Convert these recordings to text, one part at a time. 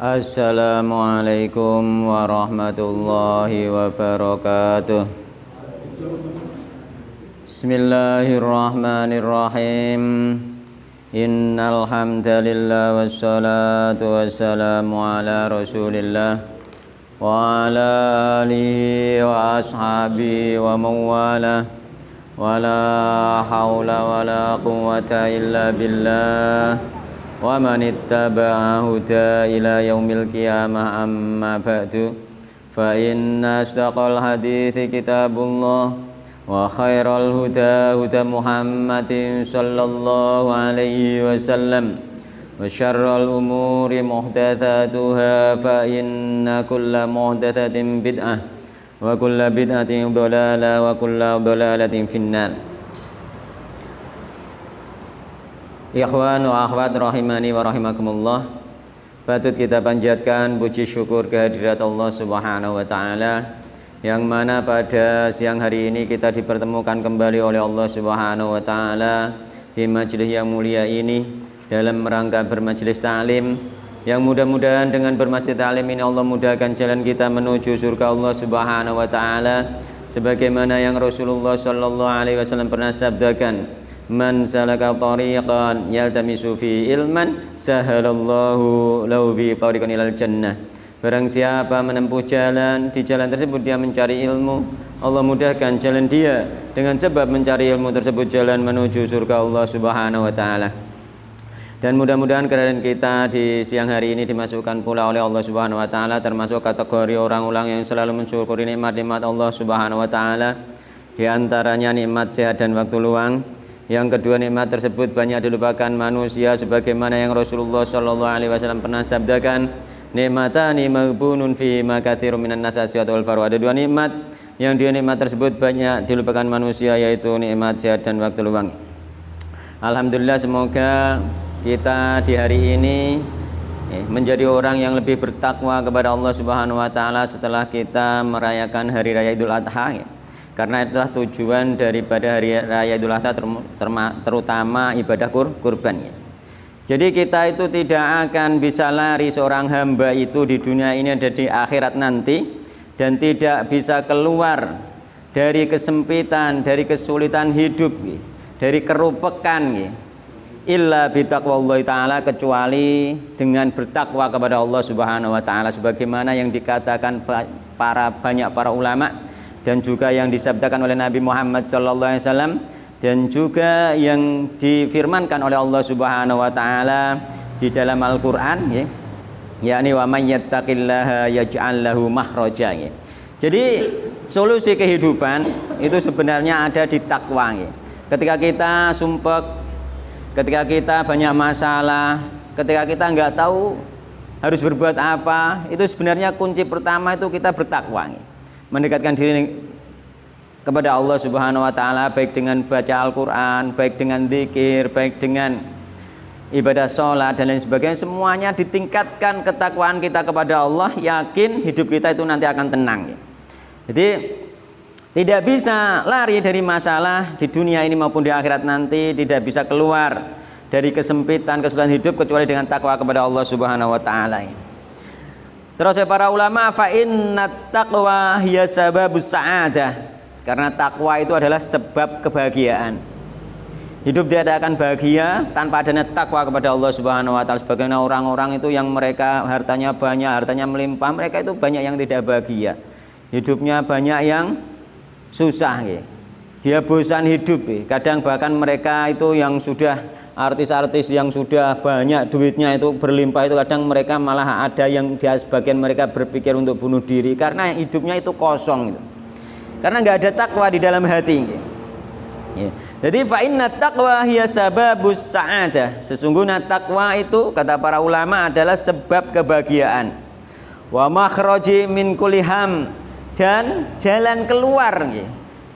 Assalamualaikum warahmatullahi wabarakatuh. Bismillahirrahmanirrahim. Innal hamdalillah wassalatu wassalamu ala Rasulillah wa ala alihi wa ashabihi wa mawalah. Wala haula wala quwwata illa billah. Wa man ittaba'a huda ila yaumil qiyamah amma ba'du. Fa inna asdaqal hadithi kitabullah wa khairal huda huda Muhammadin sallallahu alaihi wasallam wa syarral umuri muhdatsatuha fa inna kulla muhdatsatin bid'ah wa kulla bid'atin dhalalah wa kulla dhalalatin finnar. Ikhwan wa akhwat rahimani wa rahimakumullah. Patut kita panjatkan puji syukur kehadirat Allah Subhanahu wa taala yang mana pada siang hari ini kita dipertemukan kembali oleh Allah Subhanahu wa taala di majelis yang mulia ini dalam rangka bermajelis ta'lim, yang mudah-mudahan dengan bermajelis ta'lim ini Allah mudahkan jalan kita menuju surga Allah Subhanahu wa taala, sebagaimana yang Rasulullah sallallahu alaihi wasallam pernah sabdakan, man salaka tariqan yaltamisu fi ilman sahalallahu lahu bi tariqan ilal jannah. Barang siapa menempuh jalan, di jalan tersebut dia mencari ilmu, Allah mudahkan jalan dia dengan sebab mencari ilmu tersebut jalan menuju surga Allah Subhanahu wa taala. Dan mudah-mudahan kehadiran kita di siang hari ini dimasukkan pula oleh Allah Subhanahu wa taala termasuk kategori orang-orang yang selalu mensyukuri nikmat-nikmat Allah Subhanahu wa taala, di antaranya nikmat sehat dan waktu luang. Yang kedua, nikmat tersebut banyak dilupakan manusia, sebagaimana yang Rasulullah sallallahu alaihi wasallam pernah sabdakan, nikmatani maghbunun fi ma katsirun minan nas wal faru. Ada dua nikmat yang dua nikmat tersebut banyak dilupakan manusia, yaitu nikmat sehat dan waktu luang. Alhamdulillah, semoga kita di hari ini menjadi orang yang lebih bertakwa kepada Allah Subhanahu wa taala setelah kita merayakan hari raya Idul Adha. Karena itulah tujuan daripada hari raya Idul Adha, terutama ibadah kurban. Jadi kita itu tidak akan bisa lari seorang hamba itu di dunia ini dan di akhirat nanti, dan tidak bisa keluar dari kesempitan, dari kesulitan hidup, dari kerupekan, illa bitaqwallahi ta'ala, kecuali dengan bertakwa kepada Allah Subhanahu wa taala, sebagaimana yang dikatakan banyak para ulama dan juga yang disabdakan oleh Nabi Muhammad sallallahu alaihi wasallam, dan juga yang difirmankan oleh Allah Subhanahu wa taala di dalam Al-Qur'an, yakni wa may yattaqillaha yaj'al lahu makhraja. Jadi solusi kehidupan itu sebenarnya ada di takwa. Ketika kita sumpek, ketika kita banyak masalah, ketika kita enggak tahu harus berbuat apa, itu sebenarnya kunci pertama itu kita bertakwa, mendekatkan diri kepada Allah Subhanahu wa taala, baik dengan baca Al-Qur'an, baik dengan zikir, baik dengan ibadah sholat dan lain sebagainya. Semuanya ditingkatkan ketakwaan kita kepada Allah, yakin hidup kita itu nanti akan tenang. Jadi tidak bisa lari dari masalah di dunia ini maupun di akhirat nanti, tidak bisa keluar dari kesempitan kesulitan hidup kecuali dengan takwa kepada Allah Subhanahu wa taala. Terus para ulama, fa innat taqwa hiya sababus sa'adah. Karena takwa itu adalah sebab kebahagiaan. Hidup tidak akan bahagia tanpa adanya takwa kepada Allah Subhanahu wa taala. Sebagaimana orang-orang itu yang mereka hartanya banyak, hartanya melimpah, mereka itu banyak yang tidak bahagia. Hidupnya banyak yang susah, dia bosan hidup. Kadang bahkan mereka itu yang sudah artis-artis yang sudah banyak duitnya itu berlimpah, itu kadang mereka malah ada yang sebagian mereka berpikir untuk bunuh diri karena hidupnya itu kosong, karena nggak ada takwa di dalam hati. Jadi fa inna taqwa hiya sababus sa'adah. Sesungguhnya takwa itu kata para ulama adalah sebab kebahagiaan. Wa makhraji min kulli ham, dan jalan keluar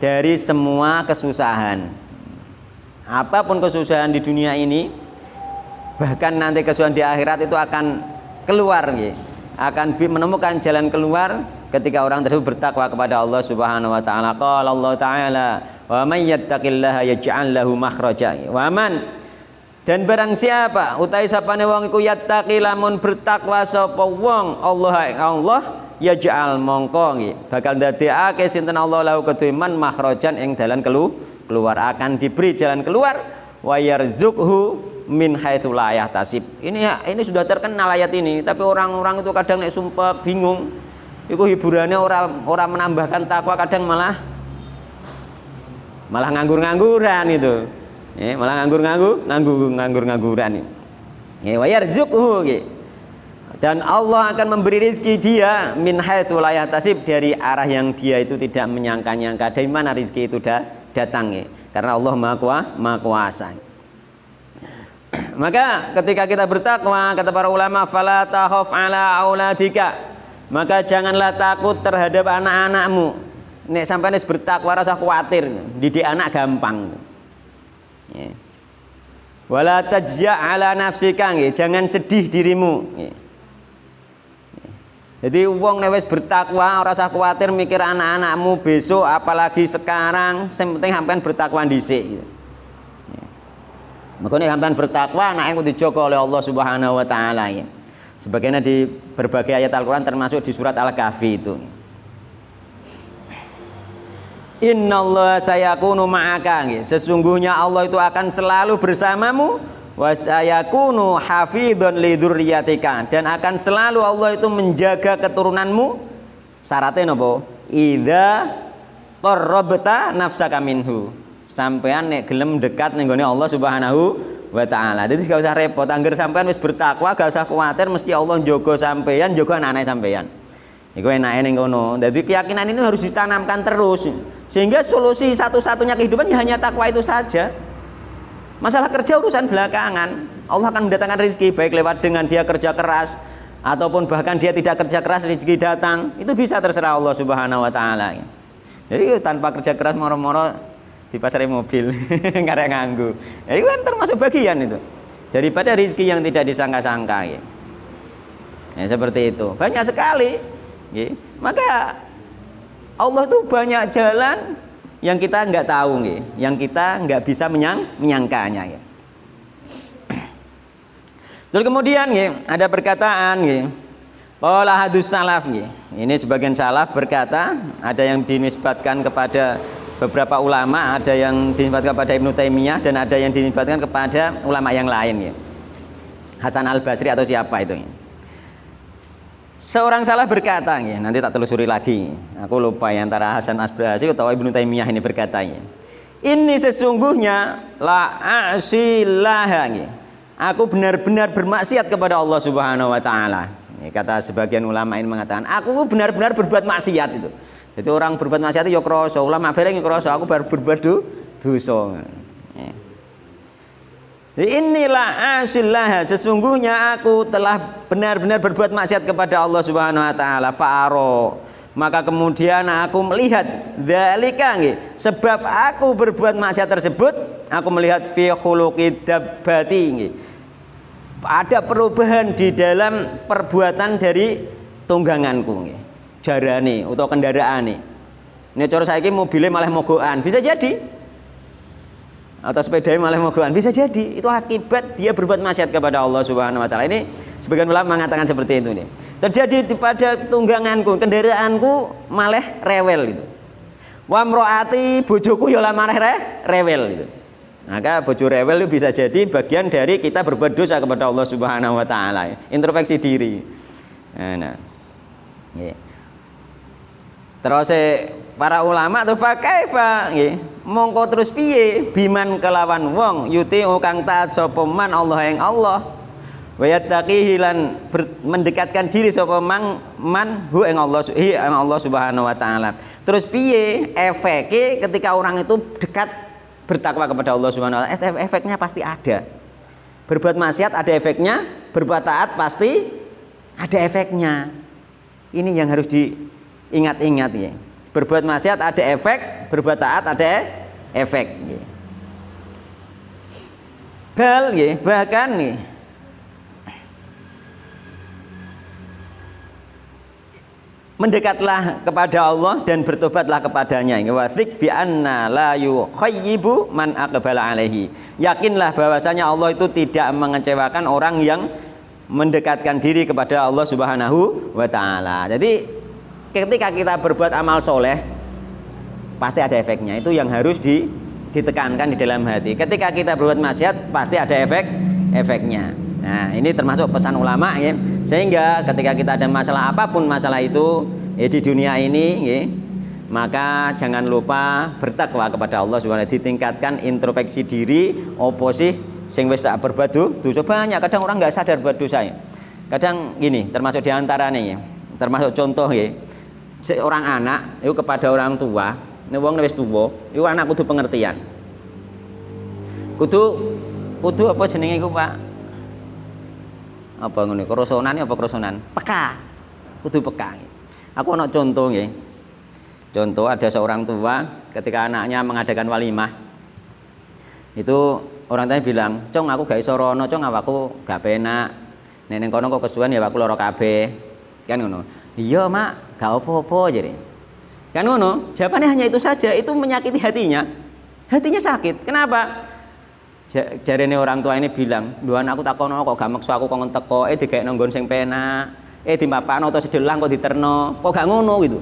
dari semua kesusahan. Apapun kesusahan di dunia ini, bahkan nanti kesusahan di akhirat itu akan keluar, akan menemukan jalan keluar ketika orang tersebut bertakwa kepada Allah Subhanahu wa taala. Qala Allah taala, "Wa may yattaqillaha yaj'al lahu makhraja." Wa man, Dan barang siapa utahe sapane wong iku yattaqi lamun bertakwa sapa wong Allah yaj'al mongko nggih bakal ndadekake sinten Allah lahu kedue man makhrajan ing dalan keluar, akan diberi jalan keluar, wa yarzuqhu min haitsu la yahtasib. Ini sudah terkenal ayat ini, tapi orang-orang itu kadang nek sumpah bingung. Iku hiburannya orang menambahkan takwa, kadang malah nganggur-ngangguran itu. Malah nganggur-ngangguran. Wa yarzuqhu. Dan Allah akan memberi rezeki dia min haitsu la yahtasib, dari arah yang dia itu tidak menyangka-nyangka. Dari mana rezeki itu datang karena Allah Maha Kuasa. Maka ketika kita bertakwa, kata para ulama, fala takhaf ala auladika, maka janganlah takut terhadap anak-anakmu. Nek sampai bertakwa rasa khawatir, didik anak gampang. Wala tajza ala nafsika, jangan sedih dirimu. Jadi wong nek wis bertakwa ora usah kuwatir mikir anak-anakmu besok, apalagi sekarang, yang penting sampean bertakwa dhisik. Maka nek sampean bertakwa, anake kudu dijaga oleh Allah Subhanahu wa taala. Sebagaimana di berbagai ayat Al-Qur'an termasuk di surat Al-Kahfi itu. Innallaha sayakunu ma'aka, sesungguhnya Allah itu akan selalu bersamamu, wa sayakunu hafidhan li dzurriyyatika, dan akan selalu Allah itu menjaga keturunanmu. Syaratnya napa? Idza qarrabta nafsaka minhu, sampean nek gelem dekat ning gone Allah Subhanahu wa taala. Jadi gak usah repot, angger sampean wis bertakwa gak usah kuwatir mesti Allah njaga sampean, njaga anak-anak sampean. Iku enake ning kono. Jadi keyakinan ini harus ditanamkan terus. Sehingga solusi satu-satunya kehidupan hanya takwa itu saja. Masalah kerja urusan belakangan. Allah akan mendatangkan rezeki baik lewat dengan dia kerja keras ataupun bahkan dia tidak kerja keras rezeki datang. Itu bisa terserah Allah Subhanahu wa taala. Jadi tanpa kerja keras moro-moro di pasar mobil enggak ada nganggu. Ya, itu kan termasuk bagian itu. Daripada rezeki yang tidak disangka-sangka ya. Ya seperti itu. Banyak sekali. Ya. Maka Allah itu banyak jalan yang kita nggak tahu, yang kita nggak bisa menyangkanya. Terus kemudian ada perkataan, qala hadus salaf. Ini sebagian salaf berkata, ada yang dinisbatkan kepada beberapa ulama, ada yang dinisbatkan kepada Ibnu Taimiyah, dan ada yang dinisbatkan kepada ulama yang lain. Hasan Al-Basri atau siapa itu. Seorang salah berkata, nanti tak telusuri lagi. Aku lupa ya, antara Hasan Al-Basri atau Ibnu Taimiyah ini berkata, ini sesungguhnya la asilaha, aku benar-benar bermaksiat kepada Allah Subhanahu wa taala. Kata sebagian ulama ini mengatakan, aku benar-benar berbuat maksiat itu. Jadi orang berbuat maksiat itu ya krasa, ulama bareng ya krasa, aku baru berbuat dosa. Inilah asillah, sesungguhnya aku telah benar-benar berbuat maksiat kepada Allah Subhanahu wa taala. Fa'aro, maka kemudian aku melihat dzalika, sebab aku berbuat maksiat tersebut, aku melihat fi khuluqid dabbati, ada perubahan di dalam perbuatan dari tungganganku, jarane atau kendaraan. Ini cara saiki mobilnya malah mogokan, bisa jadi. Atau sepedanya malah mogokan, bisa jadi itu akibat dia berbuat maksiat kepada Allah Subhanahu wa taala. Ini sebagian ulama mengatakan seperti itu nih. Terjadi pada tungganganku, kendaraanku malah rewel gitu. Wa mroati, bojoku ya malah rewel gitu. Maka bojo rewel itu bisa jadi bagian dari kita berbuat dosa kepada Allah Subhanahu wa taala. Introspeksi diri. Nah. Terus para ulama tuh fakaifa, mongko terus piye biman kelawan wong yuti kang taat sapa man Allah yang Allah, wa yattaqihi lan mendekatkan diri sapa man hu ing Allah Subhanahu wa taala. Terus piye efeke ketika orang itu dekat bertakwa kepada Allah Subhanahu wa taala? Efeknya pasti ada. Berbuat maksiat ada efeknya, berbuat taat pasti ada efeknya. Ini yang harus diingat-ingat ya. Berbuat maksiat ada efek, berbuat taat ada efek. Bahkan mendekatlah kepada Allah dan bertobatlah kepadanya. Wa bi anna la yukhayyibu man aqbala alaihi. Yakinlah bahwasanya Allah itu tidak mengecewakan orang yang mendekatkan diri kepada Allah Subhanahu wa taala. Jadi ketika kita berbuat amal soleh pasti ada efeknya. Itu yang harus ditekankan di dalam hati. Ketika kita berbuat maksiat pasti ada efeknya. Nah, ini termasuk pesan ulama ya. Sehingga ketika kita ada masalah apapun masalah itu di dunia ini ya, maka jangan lupa bertakwa kepada Allah Subhanahu wa taala, ditingkatkan introspeksi diri, opo sih sing wis tak berbuat dosa. Banyak kadang orang nggak sadar buat dosa ya. Kadang gini, termasuk diantaranya ya, termasuk contoh ya, seorang anak itu kepada orang tua, ini wong wis tuwa, itu anak kudu pengertian. Kudu apa jenenge iku, Pak? Apa ngono? Kerosonan apa kerosonan? Peka. Kudu peka. Aku ana contoh nggih. Contoh ada seorang tua ketika anaknya mengadakan walimah. Itu orang tuanya bilang, "Cong, aku gak iso rono, Cong, awakku gak penak. Nek ning kono kok kesuwen ya aku lara kabeh." Kan ngono. "Iya, Mak, gak apa-apa," jadi. Kan ngono. Jawabannya hanya itu saja, itu menyakiti hatinya. Hatinya sakit. Kenapa? Jarene orang tua ini bilang, "Lho anakku takono kok gak maksa aku kon teko, digaekno nggon sing penak, dimpapakno to sedelang kok diterno, kok gak ngono," gitu.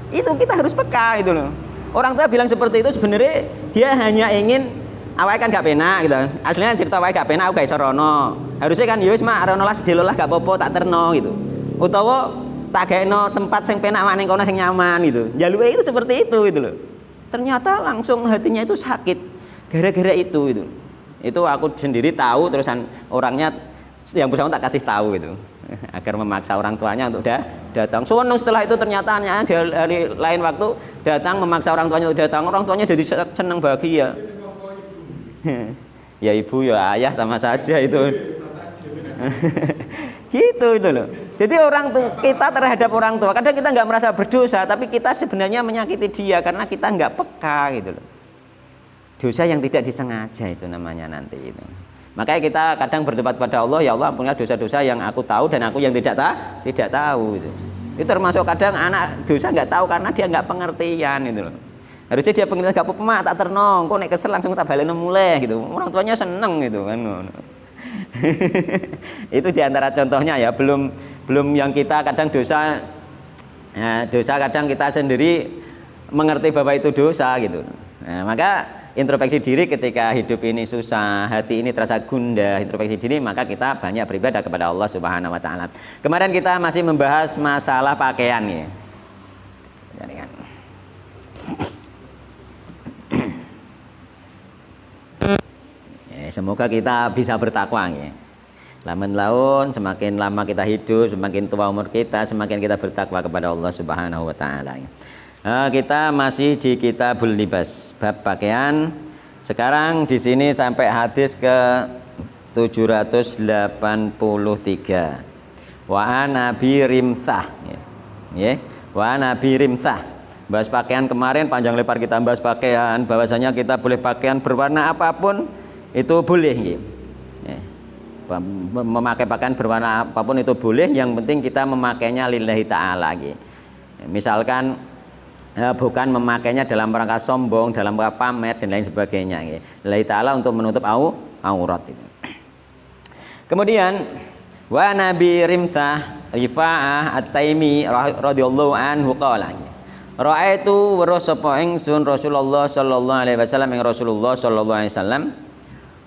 Itu kita harus peka gitu loh. Orang tua bilang seperti itu sebenarnya dia hanya ingin awake kan gak penak gitu. Aslinya cerita awake gak penak aku gak iso rono. Harusnya kan ya wis Mak rono lah sedelo lah gak apa-apa tak terno gitu. Utawa tak gaekno tempat sing penak mak ning kono sing nyaman gitu. Jaluke itu seperti itu gitu loh. Ternyata langsung hatinya itu sakit gara-gara itu gitu. Itu aku sendiri tahu, terusan orangnya yang bersangkutan tak kasih tahu gitu agar memaksa orang tuanya untuk datang. Suweneng setelah itu ternyata dari lain waktu datang memaksa orang tuanya untuk datang. Orang tuanya jadi senang bahagia. Ya ibu ya ayah sama saja itu. Gitu itu loh. Jadi orang tua kita terhadap orang tua kadang kita nggak merasa berdosa, tapi kita sebenarnya menyakiti dia karena kita nggak peka gitu loh. Dosa yang tidak disengaja itu namanya nanti itu. Makanya kita kadang bertobat pada Allah, ya Allah ampunilah dosa-dosa yang aku tahu dan aku yang tidak tahu itu. Itu termasuk kadang anak dosa nggak tahu karena dia nggak pengertian itu loh. Harusnya dia pengertian gak apa-apa tak ternong, kok nek kesel langsung tak baleni mulai gitu. Orang tuanya seneng gitu kan. Itu diantara contohnya ya, belum yang kita kadang dosa kadang kita sendiri mengerti bahwa itu dosa gitu. Nah, maka introspeksi diri ketika hidup ini susah, hati ini terasa gundah, introspeksi diri, maka kita banyak beribadah kepada Allah Subhanahu wa taala. Kemarin kita masih membahas masalah pakaian ya. Semoga kita bisa bertakwa ya. Lamun laun semakin lama kita hidup, semakin tua umur kita, semakin kita bertakwa kepada Allah Subhanahu wa taala. Kita masih di Kitabul Libas, bab pakaian. Sekarang di sini sampai hadis ke 783. Wa Nabi Rimsah. Ya. Wa Nabi Rimsah. Bahas pakaian kemarin panjang lebar kita bahas pakaian, bahwasanya kita boleh pakaian berwarna apapun itu boleh ya. Memakai pakaian berwarna apapun itu boleh, yang penting kita memakainya lillahi ta'ala ya. Misalkan bukan memakainya dalam rangka sombong, dalam rangka pamer dan lain sebagainya ya. Lillahi ta'ala untuk menutup aurat itu. Kemudian wa Nabi Rimsah Rifa'ah At-Taimi radhiyallahu anhu qala ra'aitu wa sapa ingsun Rasulullah sallallahu alaihi wasallam ing Rasulullah sallallahu alaihi wasallam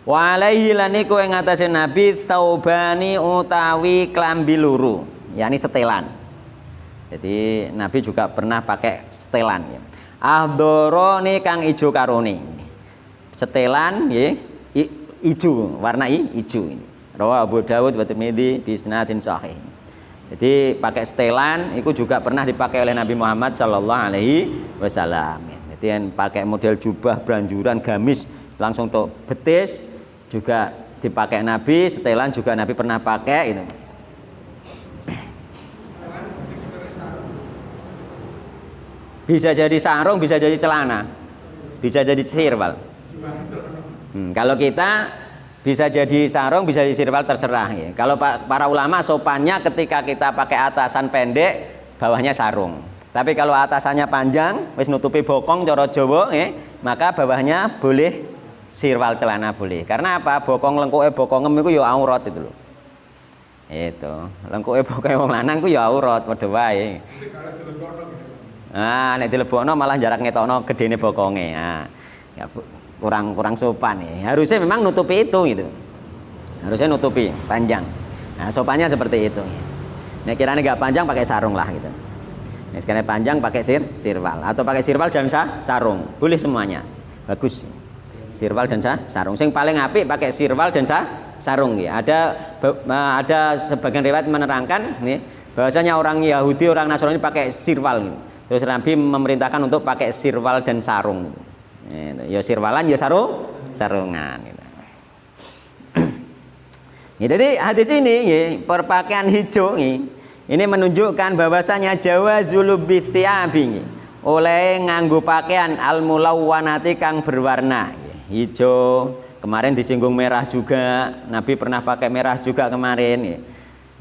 wa alaihi laniku ing atase Nabi taubani utawi klambi luru, yakni setelan. Jadi Nabi juga pernah pakai setelan ya. Ahdoroni kang ijo karone. Setelan nggih ijo, warna ijo ini. Rawa Abu Dawud wa Tirmidzi bi isnadin sahih. Jadi pakai setelan itu juga pernah dipakai oleh Nabi Muhammad sallallahu alaihi wasallam. Jadi yang pakai model jubah branjuran gamis langsung tok betis juga dipakai Nabi, setelan juga Nabi pernah pakai itu. Bisa jadi sarung, bisa jadi celana, bisa jadi sirwal. Kalau kita bisa jadi sarung, bisa jadi sirwal, terserah ya. Kalau para ulama sopannya ketika kita pakai atasan pendek, bawahnya sarung. Tapi kalau atasannya panjang, wis nutupi bokong cara Jawa, maka bawahnya boleh sirwal celana boleh. Karena apa? Bokong lengkuke bokongem iku ya aurat itu lho. Itu. Lengkuke bokonge wong lanang ku ya aurat padha wae. Nek dilebokno malah jarak ngetokno gedene bokonge. Ya kurang sopan ya. Harusnya memang nutupi itu gitu. Harusnya nutupi panjang. Nah, sopannya seperti itu. Nek kirane enggak panjang pakai sarung lah gitu. Nek sekali panjang pakai sirwal atau pakai sirwal dan sarung. Boleh semuanya. Bagus. Sirwal dan sarung. Sing paling apik pakai sirwal dan sarung ya. Ada sebagian riwayat menerangkan nih bahwasanya orang Yahudi, orang Nasrani pakai sirwal gitu. Terus Nabi memerintahkan untuk pakai sirwal dan sarung. Gitu. Ya sirwalan ya sarungan gitu. Jadi hadis ini ya, perpakaian hijau ini menunjukkan bahwasanya jawazul bithiyabi oleh nganggo pakaian al-mulawwanati kang berwarna hijau. Kemarin disinggung merah juga, Nabi pernah pakai merah juga kemarin.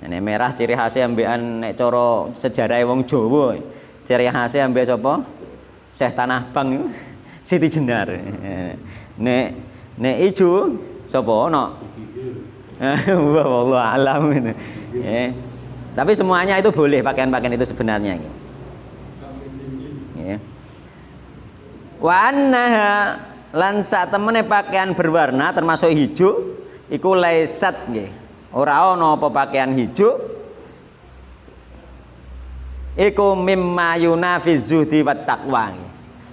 Ini merah ciri khasnya ambekan nek cara sejarah wong Jawa. Ciri khasnya ambek sapa? Syekh Tanah Bang Siti Jenar. Nek ijo sapa ono? Wallahu alam itu. Tapi semuanya itu boleh pakaian-pakaian itu sebenarnya. Wa annaha lan sak temene pakaian berwarna termasuk hijau iku laisat nggih. Ora ana apa pakaian hijau iku mimma yunafiz zuhdi wat taqwa.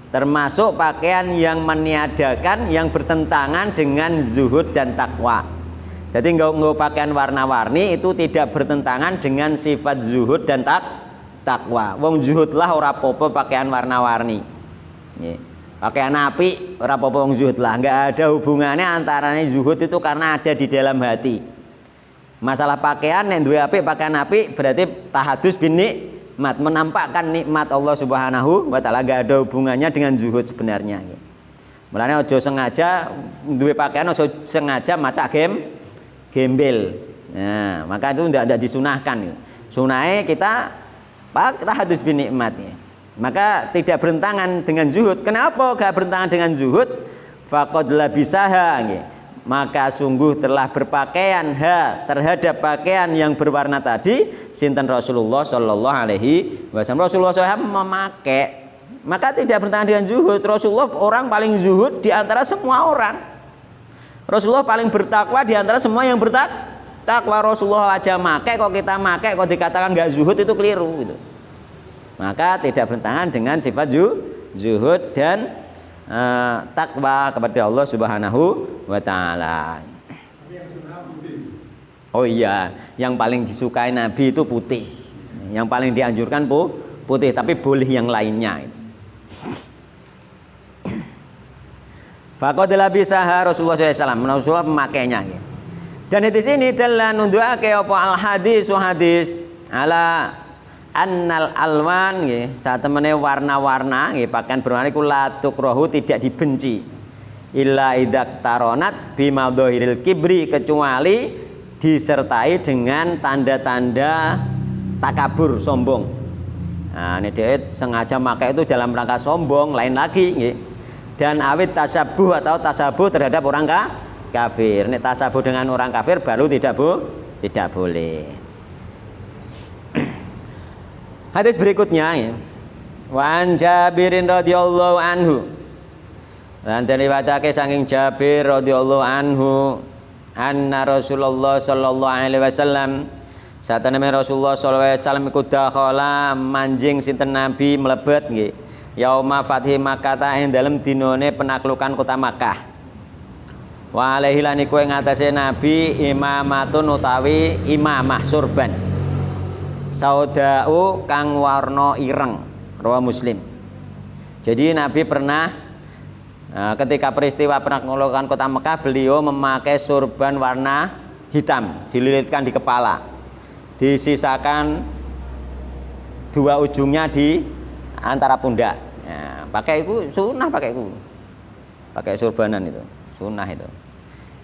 Termasuk pakaian yang meniadakan, yang bertentangan dengan zuhud dan takwa. Jadi nggak pakaian warna-warni itu tidak bertentangan dengan sifat zuhud dan takwa. Wong zuhud lah ora apa-apa pakaian warna-warni. Pakaian api ora apa-apa wong zuhud lah. Nggak ada hubungannya antaranya zuhud itu karena ada di dalam hati. Masalah pakaian yang duwe api, pakaian api berarti tahadus bin nikmat, menampakkan nikmat Allah Subhanahu wa taala, nggak ada hubungannya dengan zuhud sebenarnya. Mulane ojo sengaja duwe pakaian, ojo sengaja macak gembel. Nah, maka itu tidak disunahkan. Sunahnya kita tahadus bin nikmat ya. Maka tidak bertentangan dengan zuhud. Kenapa gak bertentangan dengan zuhud? Faqad labisaha nggih. Maka sungguh telah berpakaian terhadap pakaian yang berwarna tadi sinten Rasulullah sallallahu alaihi wasallam. Rasulullah SAW memakai, maka tidak bertentangan dengan zuhud. Rasulullah orang paling zuhud di antara semua orang. Rasulullah paling bertakwa di antara semua yang bertakwa. Rasulullah aja make, kok kita make kok dikatakan nggak zuhud, itu keliru gitu. Maka tidak bertentangan dengan sifat zuhud dan takwa kepada Allah Subhanahu wa taala. Oh iya, yang paling disukai Nabi itu putih. Yang paling dianjurkan putih, tapi boleh yang lainnya. Faqad labisaha Rasulullah SAW, Rasulullah memakainya. Dan di sini telah nunduake apa al hadis ala annal alwan nggih, saat temene warna-warna nggih, pakaian berwarna iku la tukrahu, tidak dibenci. Illa idak taronat bimadhahiril kibri, kecuali disertai dengan tanda-tanda takabur, sombong. Nah, ini dia sengaja pakai itu dalam rangka sombong, lain lagi nggih. Dan awit tasabuh atau tasabuh terhadap orang kafir. Ini tasabuh dengan orang kafir baru tidak boleh. Hadis berikutnya ya. Wa an Jabirin radhiyallahu anhu. Lan diriwayatake saking Jabir radhiyallahu anhu anna Rasulullah sallallahu alaihi wasallam, satene Rasulullah sallallahu alaihi wasallam iku dakhala manjing sinten Nabi mlebet nggih. Yauma fathi Makkah ing dalem dinane penaklukan kota Makkah. Wa alaihi lan iku ing atase Nabi imamatun utawi imamah surban. Saudau kang warna ireng, rawi Muslim. Jadi Nabi pernah ketika peristiwa penaklukan kota Mekah, beliau memakai surban warna hitam, dililitkan di kepala, disisakan dua ujungnya di antara pundak. Pakai itu sunnah, pakai surbanan itu sunnah itu.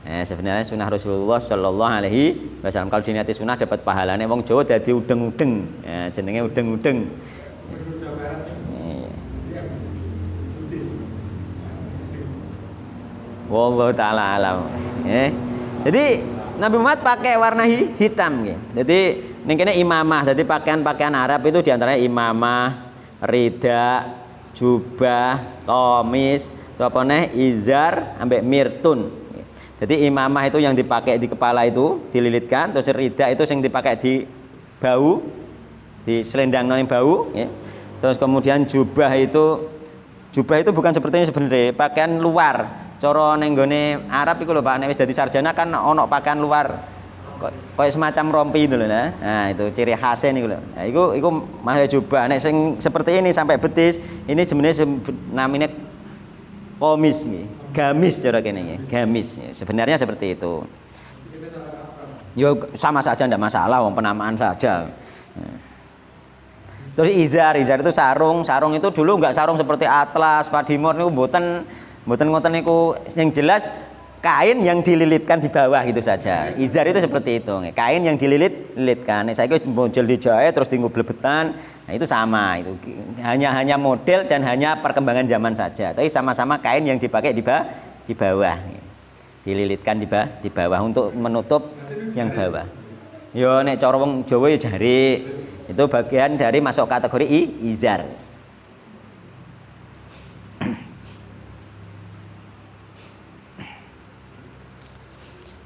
Sebenarnya sunnah Rasulullah Shallallahu Alaihi Wasallam. Kalau diniati sunnah dapat pahalanya. Wong Jawa dadi udeng-udeng, jenenge udeng-udeng. Wallahu taala alam. Jadi Nabi Muhammad pakai warna hitam. Jadi ini kene imamah. Jadi pakaian-pakaian Arab itu diantaranya imamah, rida, jubah, komis, izar, ambek mirtun. Jadi imamah itu yang dipakai di kepala itu dililitkan, terus rida itu yang dipakai di bahu, di selendang yang bahu. Terus kemudian jubah itu bukan seperti ini sebenarnya, pakaian luar. Coro neng gone Arab itu lho Pak, nek wis dadi sarjana kan ono pakaian luar. Kayak semacam rompi itu lho. Nah, itu ciri khasnya niku lho. Nah, iku masih jubah. Nek sing seperti ini sampai betis, ini sebenarnya namanya komis nggih. Gamis cara kene nggih. Gamis. Sebenarnya seperti itu. Yo sama saja ndak masalah, wong penamaan saja. Terus izar itu sarung itu dulu enggak sarung seperti atlas, padimor niku mboten ngoten niku, yang jelas kain yang dililitkan di bawah gitu saja. Izar itu seperti itu, kain yang dililitkan. Saiki wis muncul dijahit terus dienggo blebetan. Nah, itu sama, itu hanya model dan hanya perkembangan zaman saja. Tapi sama-sama kain yang dipakai di bawah. Dililitkan di bawah untuk menutup yang bawah. Yo nek cara wong Jawa ya jari itu bagian dari masuk kategori izar.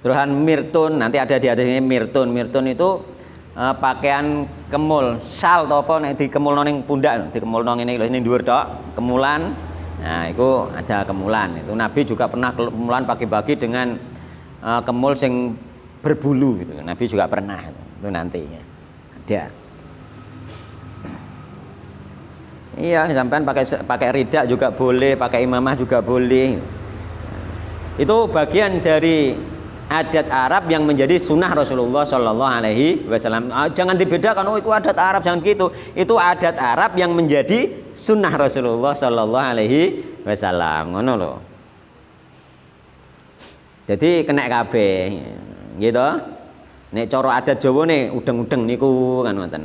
Terusan mirtun, nanti ada di atas ini mirtun. Mirtun itu pakaian kemul, syal atau apa nek dikemulno ning pundak, dikemulno ngene lho, ini dhuwur tok, kemulan. Nah, itu ada kemulan. Itu Nabi juga pernah kemulan pagi-pagi dengan kemul sing berbulu gitu. Nabi juga pernah. Itu nanti ya. Ada. Iya, sampean pakai rida juga boleh, pakai imamah juga boleh. Itu bagian dari adat Arab yang menjadi sunnah Rasulullah Shallallahu Alaihi Wasallam. Jangan dibedakan, oh itu adat Arab, jangan gitu. Itu adat Arab yang menjadi sunnah Rasulullah Shallallahu Alaihi Wasallam. Ngono loh. Jadi kena kabeh, gitu. Nek cara adat Jawa nih udeng-udeng niku kan ngoten.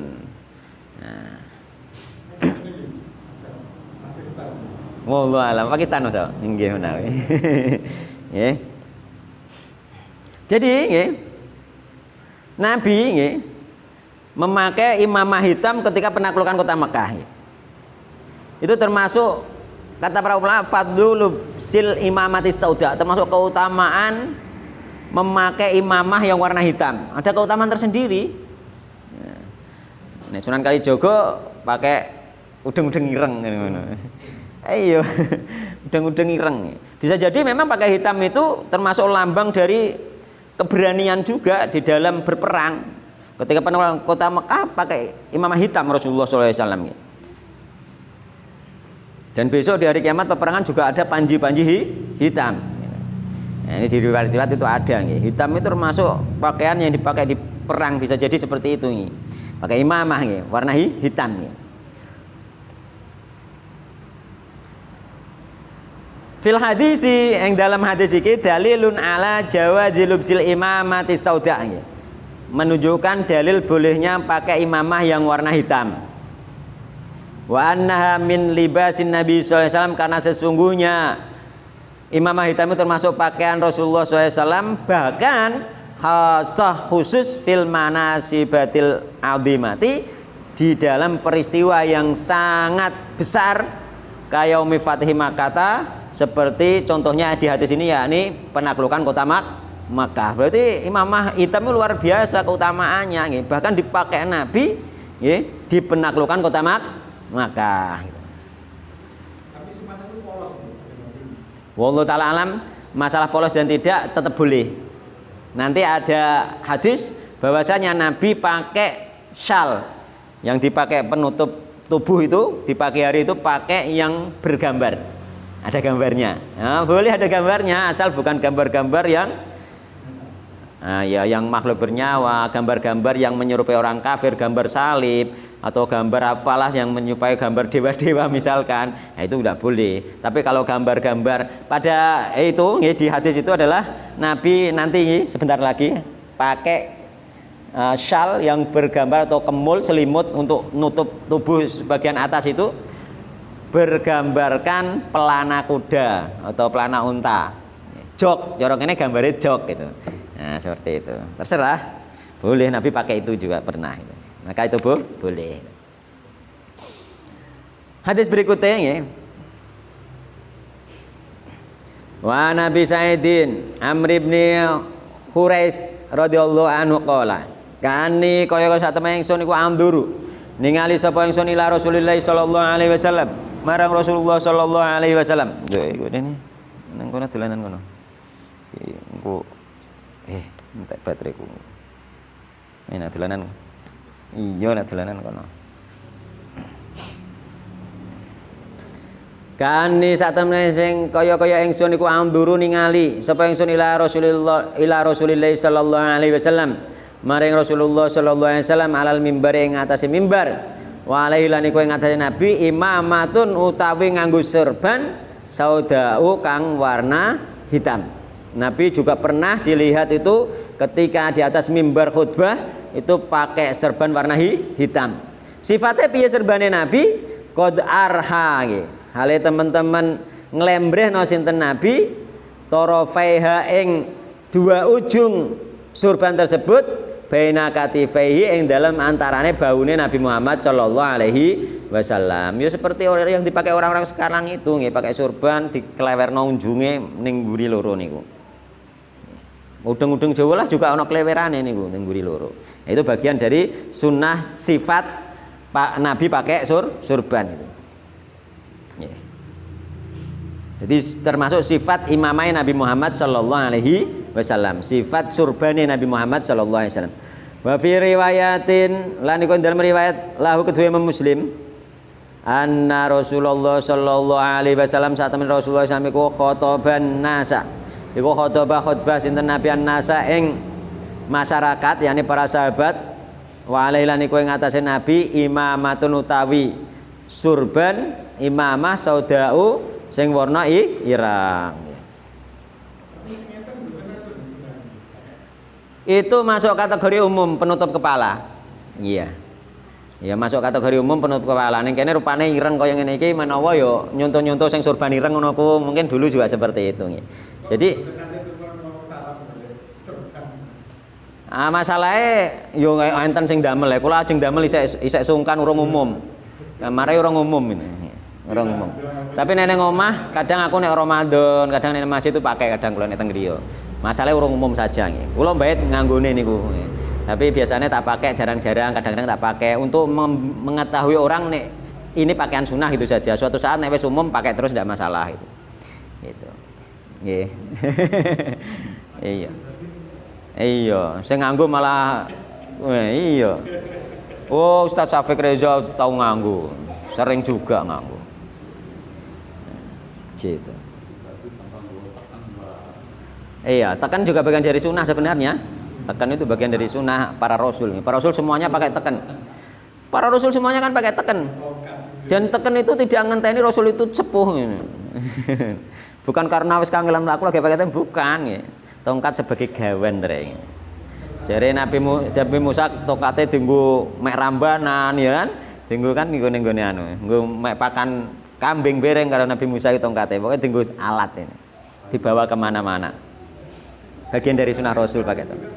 Nah. Wallahu alam, Pakistan so. Nggih menawi. Nggih. Jadi Nabi memakai imamah hitam ketika penaklukan kota Mekah. Itu termasuk kata para ulama fadlul sil imamati sauda, termasuk keutamaan memakai imamah yang warna hitam. Ada keutamaan tersendiri. Nek Sunan Kalijogo pakai udeng-udeng ireng ngono. Ayo, udeng-udeng ireng. Bisa jadi memang pakai hitam itu termasuk lambang dari keberanian juga di dalam berperang. Ketika penaklukan kota Mekah pakai imamah hitam Rasulullah SAW. Dan besok di hari kiamat peperangan juga ada panji-panji hitam. Nah, ini di riwayat itu ada. Hitam itu termasuk pakaian yang dipakai di perang, bisa jadi seperti itu. Pakai imamah warna hitam. Fil hadisi, yang dalam hadis ini dalilun ala jawazi lubsil imamati sauda, menunjukkan dalil bolehnya pakai imamah yang warna hitam. Wa annaha min libasin Nabi sallallahu alaihi wasallam, karena sesungguhnya imamah hitam itu termasuk pakaian Rasulullah SAW, bahkan khasah khusus fil manasibatil azimati, di dalam peristiwa yang sangat besar kayaumi Fatih Makkah, seperti contohnya di hadis ini, yakni penaklukan kota Makkah. Berarti imamah hitam itu luar biasa keutamaannya, bahkan dipakai Nabi di penaklukan kota Makkah. Wallahu ta'ala alam, masalah polos dan tidak tetap boleh. Nanti ada hadis bahwasanya Nabi pakai syal yang dipakai penutup tubuh itu di pagi hari itu pakai yang bergambar. Ada gambarnya. Nah, boleh ada gambarnya asal bukan gambar-gambar yang Nah, ya yang makhluk bernyawa, gambar-gambar yang menyerupai orang kafir, gambar salib atau gambar apalah yang menyerupai gambar dewa-dewa misalkan, nah itu tidak boleh. Tapi kalau gambar-gambar pada itu di hadis itu adalah Nabi nanti sebentar lagi pakai syal yang bergambar atau kemul selimut untuk nutup tubuh bagian atas itu bergambarkan pelana kuda atau pelana unta. Jok, jorok ini gambarnya jok gitu. Nah, seperti itu. Terserah. Boleh Nabi pakai itu juga pernah itu. Maka itu boleh. Hadis berikutnya ya. Wa Nabi Sa'idin Amr ibn Huraits radhiyallahu anhu qala kani kaya satemene ingsun iku amduru ningali sapa ingsun ila Rasulillah sallallahu alaihi wasallam marang Rasulullah sallallahu alaihi wasallam. Lho iku dene nang kono dolanan kono. Engko entek bateraiku. Enak dolanan. Iya nek dolanan kono. Kani satemene sing kaya-kaya ingsun iku amduru ningali sapa ingsun ila Rasulillah sallallahu alaihi wasallam maring Rasulullah sallallahu alaihi wasallam alal mimbar ing atase mimbar wa alaihi lan iku ing atase nabi imamatun utawi nganggo serban saudau kang warna hitam. Nabi juga pernah dilihat itu ketika di atas mimbar khutbah itu pakai serban warna hitam. Sifatnya piye serbane Nabi? Qad arha nggih. Hale teman-teman nglembrehno sinten Nabi torofaiha ing dua ujung surban tersebut baina katifaihi ing dalam antarane baune Nabi Muhammad sallallahu alaihi wasallam. Ya seperti orang yang dipakai orang-orang sekarang itu nggih, pakai surban diklewerno unjunge ning mburi loro niku. Udeng-udeng Jawa lah juga ana klewerane niku ning mburi loro. Itu bagian dari sunnah sifat Pak Nabi pakai surban itu. Ya. Jadi termasuk sifat imamai Nabi Muhammad sallallahu alaihi wasallam, sifat surbane Nabi Muhammad sallallahu alaihi wasallam. Wa fi riwayatin lan iku dalam riwayat lahu kedua Imam Muslim anna Rasulullah sallallahu alaihi wasallam saat temen Rasulullah sami ku khotoban nasa. Iku khutbah sinten Nabi an-nasa ing masyarakat yakni para sahabat wa alaihi lan iku ing atase Nabi imamatun utawi surban imamah saudau sing warna irang. Itu masuk kategori umum penutup kepala. Iya. Ya masuk kategori umum penutup kepala. Ning kene rupane ireng kaya ngene iki menawa ya nyuntuh-nyuntuh sing surban ireng ngono ku mungkin dulu juga seperti itu nggih. Jadi masalahnya yo enten sing damel ya. Kula ajeng damel isek sungkan urung umum. Mare urung umum ini. Urung umum. Tapi nenek omah kadang aku nek Ramadan, kadang nek masjid itu pakai, kadang kula nek teng griya. Masalahnya urung umum saja nggih. Kula mbait nganggone niku. Tapi biasanya tak pakai jarang-jarang, kadang-kadang tak pakai untuk mengetahui orang nek ini pakaian sunnah gitu saja. Suatu saat nek wis umum pakai terus tidak masalah itu. Gitu. Nggih. Iya. Iya, sing nganggo malah iya. Oh, Ustaz Syafiq Reza tahu nganggo. Sering juga nganggo. Gitu. Iya, tekan juga bagian dari sunnah sebenarnya. Tekan itu bagian dari sunnah para rasul. Para rasul semuanya pakai tekan. Para rasul semuanya kan pakai tekan. Dan tekan itu tidak ngenteni rasul itu sepuh. Bukan karena wis kangelan aku lagi pakai tekan, bukan ya. Tongkat sebagai gawan tereng. Jare Nabi Musa tongkate dienggo mek rambanan ya kan. Dienggo kan nggone anu, nggo mek pakan kambing bereng karo Nabi Musa itu tongkate. Pokoknya dienggo alat ini. Dibawa kemana mana. Bagian dari sunnah Rasul pakai tongkat.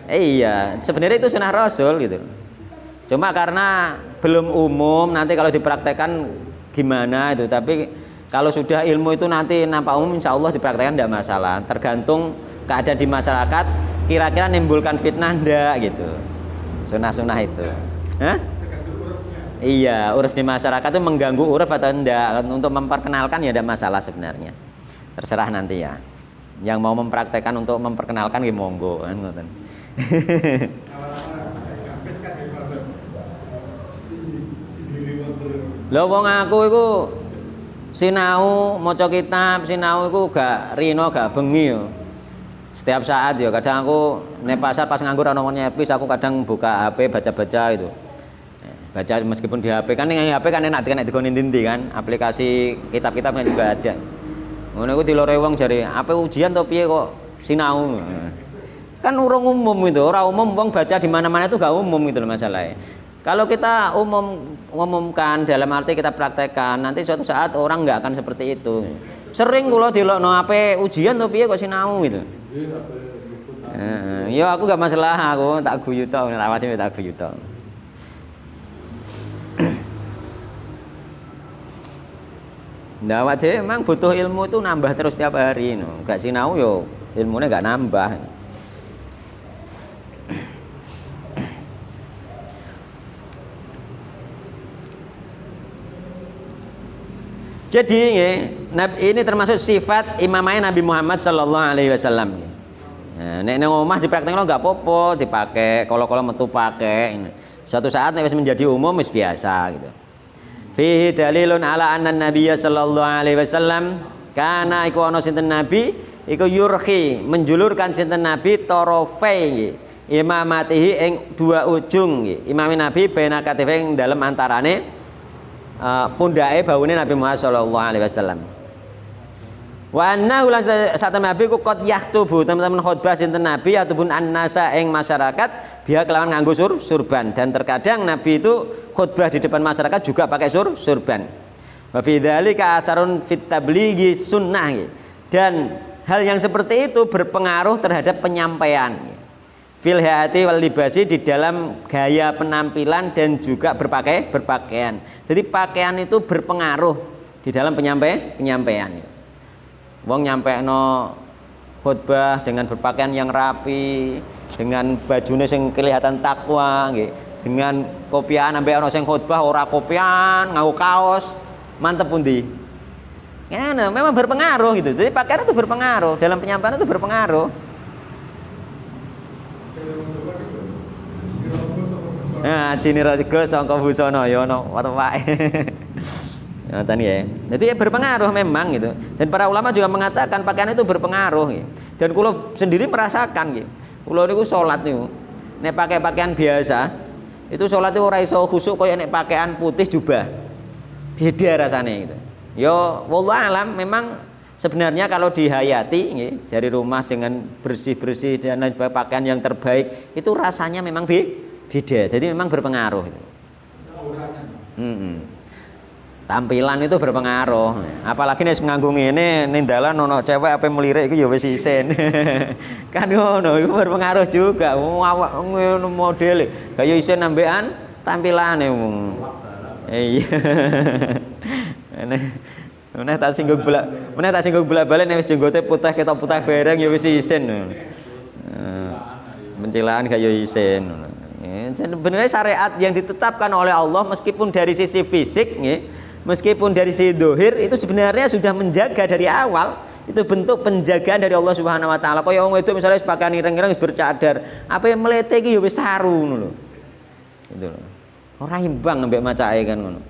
Iya, sebenarnya itu sunnah Rasul gitu. Cuma karena belum umum, nanti kalau dipraktekkan gimana itu. Tapi kalau sudah ilmu itu nanti nampak umum, insya Allah dipraktekkan tidak masalah. Tergantung keadaan di masyarakat, kira-kira menimbulkan fitnah enggak gitu. Sunnah-sunnah itu. Hah? Iya, uruf di masyarakat itu mengganggu uruf atau enggak. Untuk memperkenalkan ya tidak masalah sebenarnya. Terserah nanti ya. Yang mau mempraktekkan untuk memperkenalkan ya monggo kan ngoten. Lho wong aku iku sinau maca kitab, sinau iku gak rino gak bengi yo. Setiap saat ya, kadang aku nek pasar pas nganggur ana nyepis, aku kadang buka HP baca-baca itu. Baca meskipun di HP kan, yang HP kan enak kan dikon ndi kan, aplikasi kitab-kitab kan juga ada. Ngono iku dilore wong jare, "Apa ujian to piye kok sinau?" Kan urung umum itu, orang umum wong baca di mana-mana itu gak umum gitu loh masalahnya. Kalau kita umumkan dalam arti kita praktekkan, nanti suatu saat orang nggak akan seperti itu. Sering kula dilokno apa ujian to piye kok sinau gitu. Ya aku gak masalah, aku tak guyu tok, awase tak guyu tok. Nah, wajah emang butuh ilmu itu nambah terus tiap hari, no. Gak sinau yo ilmunya gak nambah. Jadi ini termasuk sifat imamnya Nabi Muhammad Sallallahu Alaihi Wasallam. Nek nang omah dipraktekno nggak apa-apa, dipakai kalau metu pakai. Suatu saat nek wis menjadi umum wis biasa gitu. Fihi dalilun ala anna Nabiyya Sallallahu Alaihi Wasallam kana iku ana sinten Nabi iku yurhi menjulurkan sinten Nabi torofai imamatihi ing dua ujung imame Nabi baina katife ing dalem antarane pundake baune Nabi Muhammad sallallahu alaihi wasallam. Wa annahu satam Nabi ku qad yaktubu teman-teman khutbah sinten Nabi ataupun annasa ing masyarakat biha kelawan nganggo surban, dan terkadang Nabi itu khutbah di depan masyarakat juga pakai surban. Wa fi dzalika atharun fit tablighi sunnah, dan hal yang seperti itu berpengaruh terhadap penyampaian fil hayati wal libasi, di dalam gaya penampilan dan juga berpakaian. Jadi pakaian itu berpengaruh di dalam penyampaian. Wong nyampekno khutbah dengan berpakaian yang rapi, dengan bajunya sing kelihatan takwa nggih, dengan kopian ambek ana sing khutbah ora kopian, nganggo kaos, mantep pundi. Ya, memang berpengaruh gitu. Jadi pakaian itu berpengaruh, dalam penyampaian itu berpengaruh. Nah, sini raga sangka busana ya ono watepake. Ngoten ya. Jadi berpengaruh memang gitu. Dan para ulama juga mengatakan pakaian itu berpengaruh gitu. Dan kula sendiri merasakan gitu. Kula niku salat niku nek pakai pakaian biasa, itu salat itu ora iso khusyuk kaya nek pakaian putih jubah. Beda rasane gitu. Ya wallahu alam, memang sebenarnya kalau dihayati gitu, dari rumah dengan bersih-bersih dan pakaian yang terbaik, itu rasanya memang beda, jadi memang berpengaruh. Tampilan itu berpengaruh. Apalagi nek nganggo ngene ning dalan ono cewek ape melirik iku ya wis isin. Kan ngono, iku berpengaruh juga. Awak ngono modele, kaya isin ambekan tampilane wong. Iya. Meneh tak singgung bolak-balik nek wis jenggote putih ketok putih bareng ya wis isin. Mencilaan kaya isin. Sebenarnya syariat yang ditetapkan oleh Allah meskipun dari sisi fisik, meskipun dari sisi dohir, itu sebenarnya sudah menjaga dari awal. Itu bentuk penjagaan dari Allah Subhanahu Wa Taala. Kaya wong itu misalnya pakaian ireng-ireng bercadar, apa yang melete iki ya wis saru ngono lho. Gitu lho. Ora imbang ambek macake kan ngono.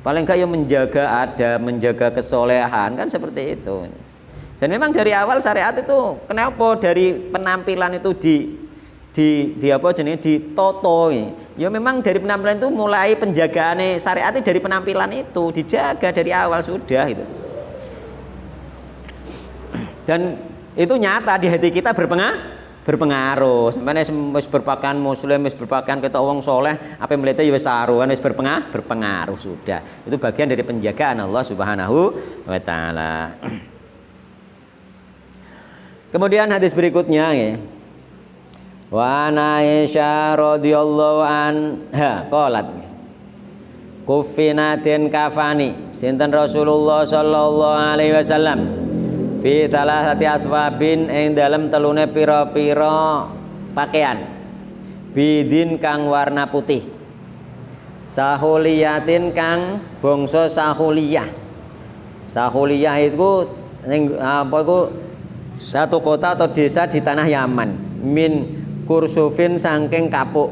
Paling enggak ya menjaga adab, menjaga kesolehan kan seperti itu. Dan memang dari awal syariat itu kenapa dari penampilan itu ditoto ya, memang dari penampilan itu mulai penjagaan syariat dari penampilan itu dijaga dari awal sudah itu. Dan itu nyata di hati kita berpengaruh. Sampai wis berpakaian muslim, wis berpakaian ketok wong soleh, apa mlete ya wis saruan, wis berpengaruh sudah. Itu bagian dari penjagaan Allah Subhanahu wa taala. Kemudian hadis berikutnya ya. Wa Aisyah radhiyallahu anha qalat kufinatin kafani sinten Rasulullah sallallahu alaihi wasallam fi thalathati aswabin ing dalem telune pira-pira pakaian bidin kang warna putih sahuliyatin kang bangsa sahuliyah itu ning apa iku satu kota atau desa di tanah Yaman min kursufin saking kapuk,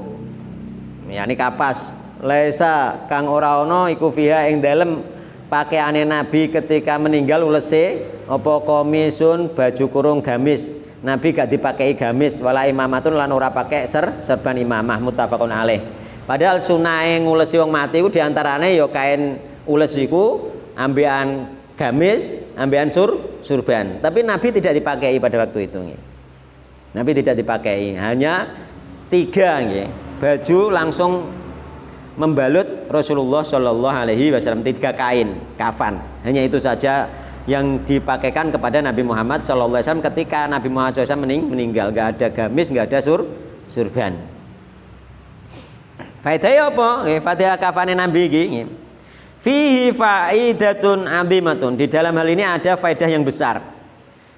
yakni kapas, laisa kang ora ana iku fiha ing dalem pakaiane Nabi ketika meninggal ulese apa komisun baju kurung gamis. Nabi gak dipakai gamis wala imamatun lan ora pakai serban imamah muttafaqun alaih. Padahal sunahe ngulesi wong mati iku diantarane ya kain ules iku ambekan gamis, ambekan surban. Tapi Nabi tidak dipakai pada waktu itu. Nabi tidak dipakai, hanya 3 nggih. Baju langsung membalut Rasulullah Shallallahu alaihi wasallam, 3 kain kafan. Hanya itu saja yang dipakaikan kepada Nabi Muhammad Shallallahu alaihi wasallam ketika Nabi Muhammad SAW meninggal. Enggak ada gamis, enggak ada surban. Faedah apa? Faedah kafane Nabi iki. Fihi faidatun azimatun. Di dalam hal ini ada faedah yang besar.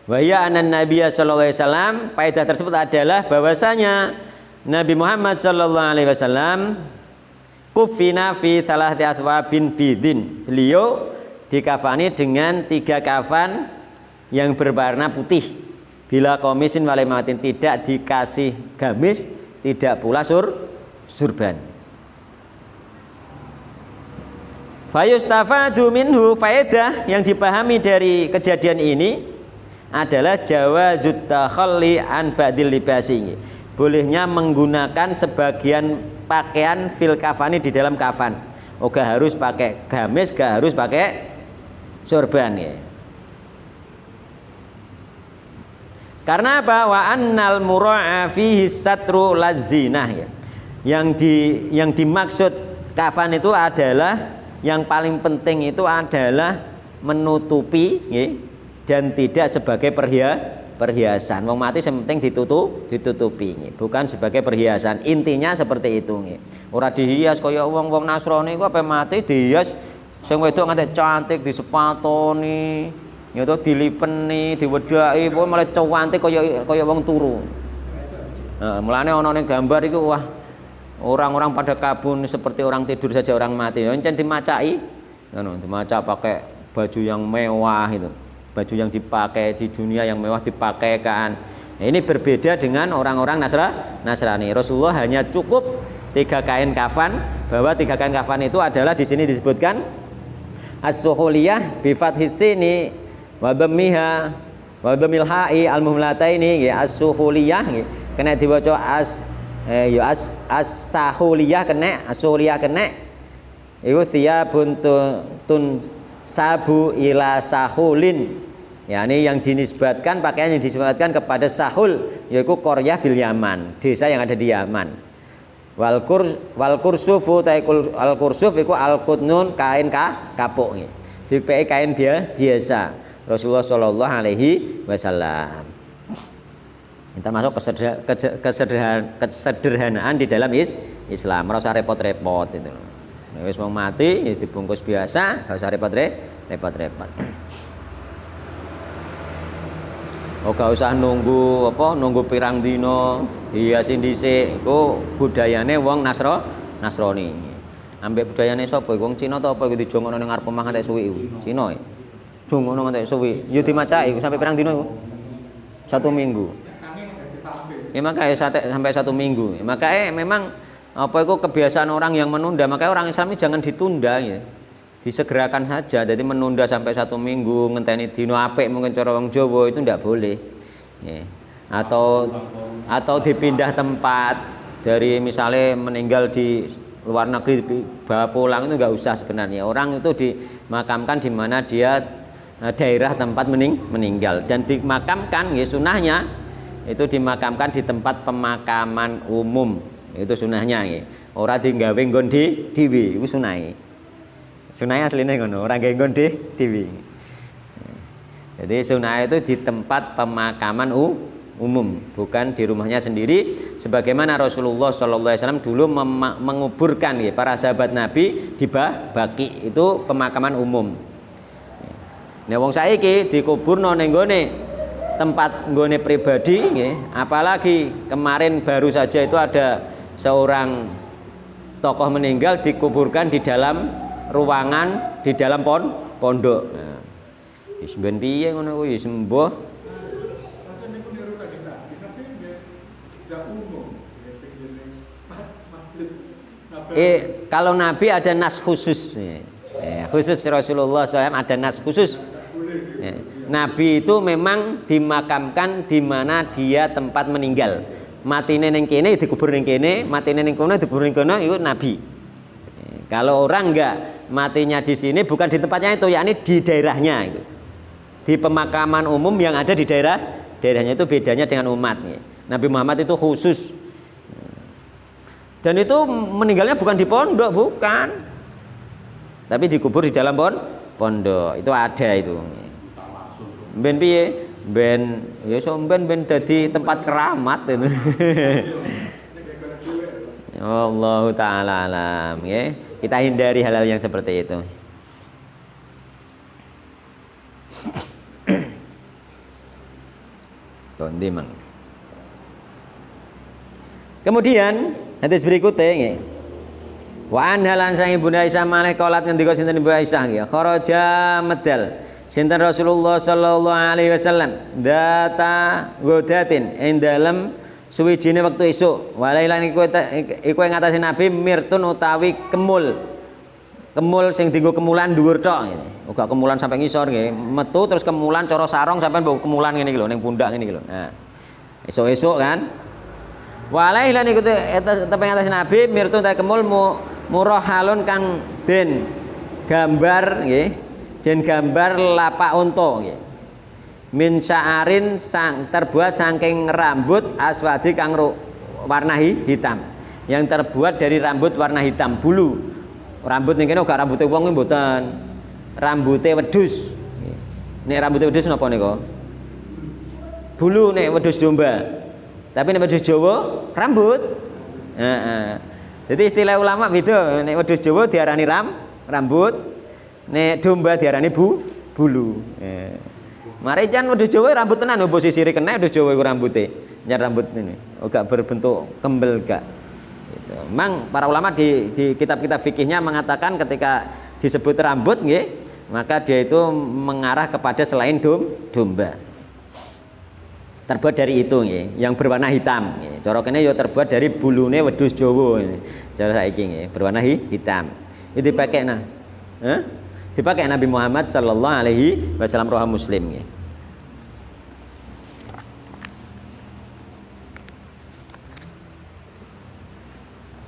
Wa ya anan Nabiy sallallahu alaihi wasallam, faedah tersebut adalah bahwasanya Nabi Muhammad sallallahu alaihi wasallam kufina fi thalathati athwabin bidin. Beliau dikafani dengan 3 kafan yang berwarna putih. Bila komisin walimatin, tidak dikasih gamis, tidak pula surban. Fayustafadu minhu, faedah yang dipahami dari kejadian ini adalah jawazut takhalli an ba'dil libasi. Bolehnya menggunakan sebagian pakaian fil kafani di dalam kafan. Oh, gak harus pakai gamis, gak harus pakai sorban ya. Karena apa? Wa annal mura'a fihi satru lazinah ya. Yang dimaksud kafan itu adalah, yang paling penting itu adalah menutupi ya, dan tidak sebagai perhiasan. Wong mati yang penting ditutupi ya, bukan sebagai perhiasan. Intinya seperti itu ya. Ora dihias kaya wong Nasrani ku ape mati dihias. Sing wedok nganti cantik disepatoni, ya to dilipeni, diwedhaki, pokoke malah cantik kaya wong turu. Nah, mulane ana ning gambar iku wah, orang-orang pada kabun seperti orang tidur saja orang mati. Encen dimacai, ngono, dimaca pakai baju yang mewah itu. Baju yang dipakai di dunia yang mewah dipakaikan. Nah, ini berbeda dengan orang-orang Nasrani. Rasulullah hanya cukup 3 kain kafan, bahwa 3 kain kafan itu adalah di sini disebutkan as-suhuliyah bi fathis sini wa dhammiha wa dhammil ha'i al-muhlataini nggih. As-suhuliyah nggih kena diwaca as-sahuliyah kena, as-suhuliyah kena. Iku thiyabun tun sabu ila sahulin. Yani yang dinisbatkan, pakaian yang dinisbatkan kepada Sahul, yaitu Qaryah bil Yaman, desa yang ada di Yaman. Wal kursufu taikul al kursuf iku al qutnun, kain kapuk nggih. Dipeke kain biasa. Rasulullah sallallahu alaihi wasallam. Kita masuk kesederhanaan di dalam Islam. Ora usah repot-repot itu. Wis mau mati ya dibungkus biasa, enggak usah repot-repot. Oh, gak usah nunggu pirang dino dihiasi dhisik. Iku budayane wong Nasrani. Ambek budayane sapa? Wong Cina ta apa iku dijongokno ning ngarep omah nganti suwi iku. Cina e. Jongokno nganti suwi. Yo dimacaki sampai pirang dino iku? 1 minggu. Ya makanya sampai 1 minggu. Makanya memang apa itu kebiasaan orang yang menunda. Makanya orang Islam ini jangan ditunda ya. Disegerakan saja. Jadi menunda sampai 1 minggu, ngenteni dino apik mungkin cara wong Jawa itu tidak boleh. Ya. Atau dipindah tempat, dari misalnya meninggal di luar negeri bawa pulang itu nggak usah sebenarnya. Orang itu dimakamkan di mana dia daerah tempat meninggal, dan dimakamkan ya sunahnya itu dimakamkan di tempat pemakaman umum. Itu sunahnya ya. Ora digawe nggon dhewe iku sunahe. Sunahnya aslinya ngono, orang gawe nggon dhewe. Jadi sunah itu di tempat pemakaman umum, bukan di rumahnya sendiri, sebagaimana Rasulullah SAW dulu menguburkan ya, para sahabat Nabi di Baqi, itu pemakaman umum. Nah wong saiki dikuburno ning nggone tempat nggone pribadi nggih, apalagi kemarin baru saja itu ada seorang tokoh meninggal dikuburkan di dalam ruangan di dalam pondok. Nah, wis ben piye ngono kuwi sembuh. Kalau Nabi ada nas khusus. khusus Rasulullah SAW ada nas khusus. Ya. Nabi itu memang dimakamkan di mana dia tempat meninggal. Matine ning kene dikubur ning kene, matine ning kono dikubur ning kono, itu Nabi. Kalau orang enggak matinya di sini bukan di tempatnya itu, yakni di daerahnya itu. Di pemakaman umum yang ada di daerahnya itu bedanya dengan umat. Nabi Muhammad itu khusus. Dan itu meninggalnya bukan di pondok, bukan. Tapi dikubur di dalam pondok. Itu ada itu. Ben piye? Ben ya so ben dadi tempat keramat itu. Allahu taala alam, ya. Kita hindari hal-hal yang seperti itu. Kemudian hadis berikutnya nggih. Wa anhalan sang Ibu Aisyah malih qalat ngendika sinten Ibu Aisyah nggih. Kharaja medal sinten Rasulullah sallallahu alaihi wasallam data godatin ing dalem suwijine wektu esuk. Walailan iku ing ngatasi Nabi mirtun utawi kemul. Kemul sing dienggo kemulan dhuwur tok ngene. Uga kemulan sampai ngisor nggih. Metu terus kemulan cara sarong sampai mbok kemulan ngene iki lho ning pundak ngene iki lho. Nah. Esuk-esuk kan. Walailan iku tepeng atas Nabi mirtun utawi kemul murahalun kang den gambar nggih. Den gambar lapak unta nggih. Min sya'arin sang terbuat saking rambut aswadi kang warna hitam. Yang terbuat dari rambut warna hitam, bulu. Rambut ning kene gak rambuté wong mboten. Rambuté wedhus. Nek rambuté wedhus napa nika? Bulu nek wedhus domba. Tapi nek wedhus Jawa rambut. Heeh. Jadi istilah ulama beda. Nek wedhus Jawa diarani rambut. Nek domba diarani bulu. Mari jan wedhus Jawa rambut tenan opo sisire kena wedhus Jawa iku rambute. Nyar rambut ini. Gak berbentuk kembel gak. Gitu. Memang para ulama di kitab-kitab fikihnya mengatakan ketika disebut rambut nggih, maka dia itu mengarah kepada selain domba. Terbuat dari itu nggih, yang berwarna hitam nggih. Cara kene ya terbuat dari bulune wedhus Jawa nggih. Cara saiki nggih, berwarna hitam. Itu dipakai dipakai Nabi Muhammad sallallahu alaihi wasallam roha Muslim nggih.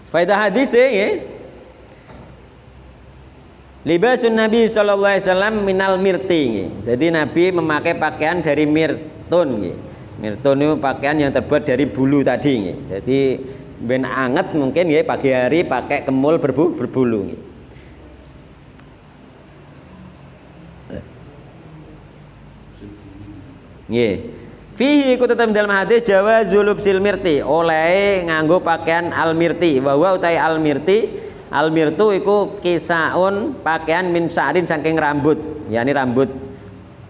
Faedah hadis nggih. Libasun Nabi sallallahu alaihi wasallam minal mirti nggih. Jadi Nabi memakai pakaian dari mirtun nggih. Mirtun itu pakaian yang terbuat dari bulu tadi nggih. Jadi ben anget mungkin nggih pagi hari pakai kemul berbulu nggih. Nggih. Fihi ku tetap dalam hadis jawazul lubsil mirti, oleh nganggo pakaian al mirti. Wa huwa utai al mirti, al mirtu iku kisaun pakaian min sa'rin saking rambut, yakni rambut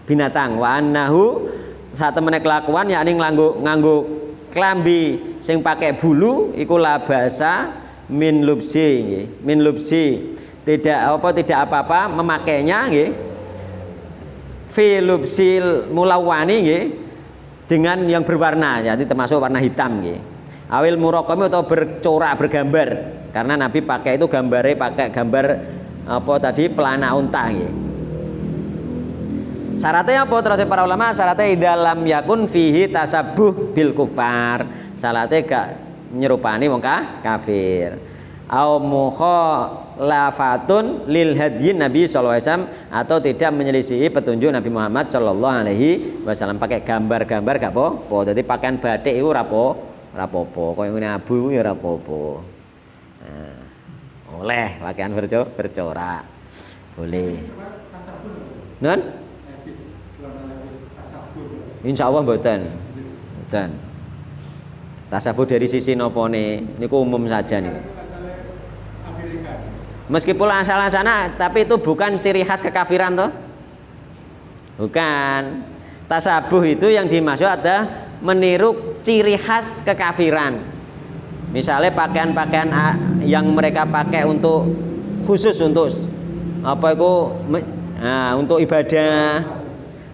binatang. Wa annahu sak temene kelakuan yakni nganggo klambi sing pakai bulu iku labasa min lubsi nggih. Min lubsi tidak apa-apa memakainya nggih. Fi lubsil mulawani nggih. Dengan yang berwarna, jadi termasuk warna hitam gitu. Awil muraqami atau bercorak bergambar, karena Nabi pakai itu gambarnya pakai gambar apa tadi pelana unta gitu. Syaratnya apa terus para ulama? Syaratnya idalam yakun fihi tasabuh bil kufar. Syaratnya gak nyerupani wong kafir. Au mukhalafatun lil hadyin Nabi sallallahu alaihi wasallam, atau tidak menyelisihi petunjuk Nabi Muhammad sallallahu alaihi wasallam. Pakai gambar-gambar gak apa-apa. Dadi pakaian batik iku ora apa-apa. Kaya ngene abu ya ora apa-apa. Nah, oleh pakaian bercorak. Boleh. Non? Insyaallah mboten. Mboten. Tasabuh dari sisi nopone niku umum saja nih. Meskipun asal sana, tapi itu bukan ciri khas kekafiran toh. Bukan. Tasabuh itu yang dimaksud ada meniru ciri khas kekafiran. Misalnya pakaian-pakaian yang mereka pakai untuk khusus untuk apa itu untuk ibadah,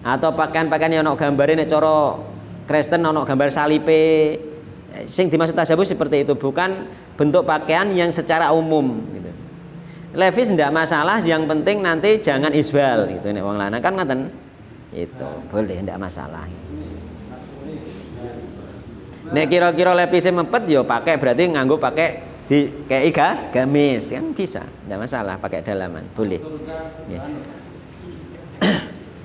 atau pakaian-pakaian yang ono gambare nek cara Kristen ono gambar salipe. Sing dimaksud tasabuh seperti itu, bukan bentuk pakaian yang secara umum gitu. levis ndak masalah, yang penting nanti jangan isbal gitu nek wong lanang kan ngoten. Itu boleh ndak masalah. Nek kira-kira levisnya mepet ya pakai, berarti nganggo pakai di kayak gamis kan bisa, ndak masalah pakai dalaman, boleh. Ya.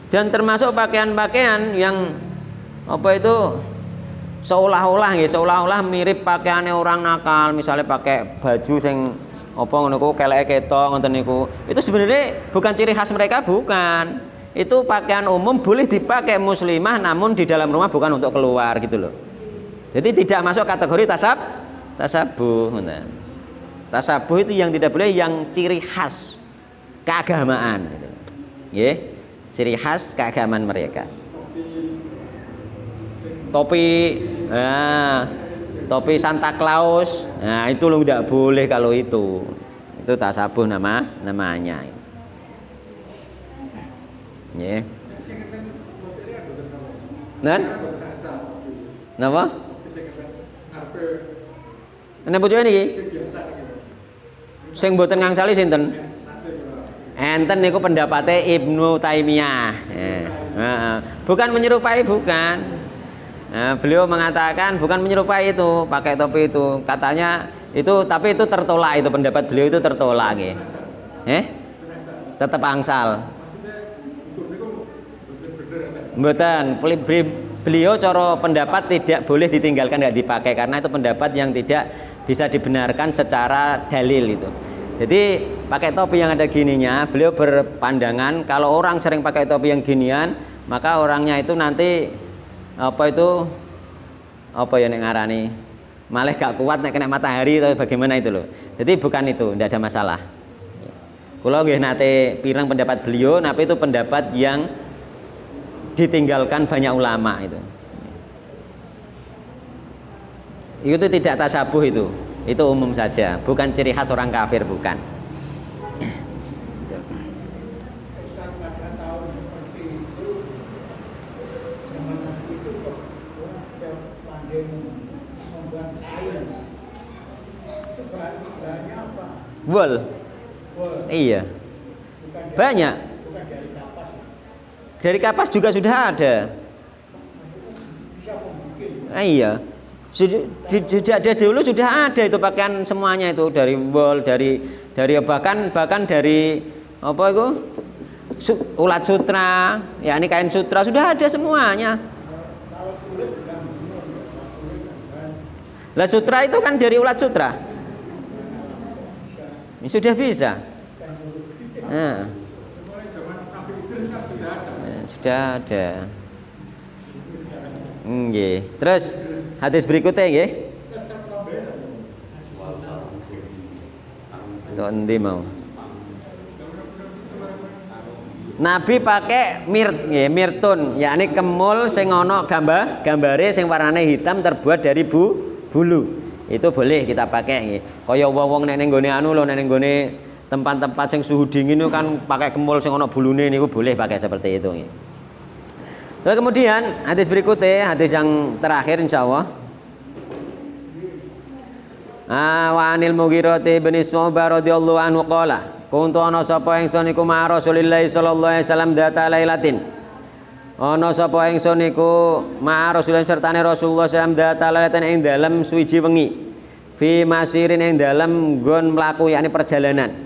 Dan termasuk pakaian-pakaian yang apa itu seolah-olah ya, seolah-olah mirip pakaiannya orang nakal, misalnya pakai baju sing apa ngono ku keleke ketok ngoten niku. Itu sebenarnya bukan ciri khas mereka, bukan. Itu pakaian umum, boleh dipakai muslimah namun di dalam rumah, bukan untuk keluar gitu loh. Jadi tidak masuk kategori tasabuh. Tasabuh itu yang tidak boleh, yang ciri khas keagamaan gitu. Nggih, ciri khas keagamaan mereka. Topi, topi Santa Claus, nah itu lo tidak boleh kalau itu tasabuh namanya. Ya. Nan? Napa? Nek bojone iki? Sing mboten ngangsali sinten? Enten niku pendapatnya Ibnu Taimiyah. Bukan menyerupai, bukan. Nah, beliau mengatakan bukan menyerupai itu, pakai topi itu. Katanya itu, tapi itu tertolak, itu pendapat beliau itu tertolak nggih. Tetap angsal. Mboten, beliau cara pendapat tidak boleh ditinggalkan, tidak dipakai, karena itu pendapat yang tidak bisa dibenarkan secara dalil itu. Jadi pakai topi yang ada gininya, beliau berpandangan kalau orang sering pakai topi yang ginian, maka orangnya itu nanti apa ya nek ngarani, malah gak kuat nek kena matahari atau bagaimana itu loh. Jadi bukan itu, tidak ada masalah. Kalau nggih nate pirang pendapat beliau, tapi itu pendapat yang ditinggalkan banyak ulama itu. Itu tidak tasabuh itu umum saja, bukan ciri khas orang kafir, bukan. Wol. Iya. Banyak. Dari kapas juga sudah ada. Iya. Sudah ada dulu, sudah ada itu pakaian semuanya itu, dari wol, dari bahkan dari apa itu? Ulat sutra, ya ini kain sutra sudah ada semuanya. Lah sutra itu kan dari ulat sutra. Ini sudah bisa. Nah. Sudah ada. Nggih. Terus hadis berikutnya nggih. Itu endi mau? Nabi pakai mirtun, yakni kemul sing ana gambare sing warnane hitam terbuat dari bulu. Itu boleh kita pakai nggih. Kaya wong-wong nek ning nggone anu lho, nek ning nggone tempat-tempat sing suhu dingin itu kan pakai kemul sing ana bulune niku boleh pakai seperti itu nggih. Terus kemudian hadis berikutnya, hadis yang terakhir insyaallah. Wa anil Mughirah bin Syu'bah radhiyallahu anhu qala, kuntu ana sapa ingsun iku ma Rasulillah sallallahu alaihi wasallam data lailatin. Ana sapa ingsun iku ma Rasulullah sertane Rasulullah sallallahu alaihi wasallam data lailatin ing dalem suwiji wengi. Fi masirin ing dalem nggon mlaku yakni perjalanan.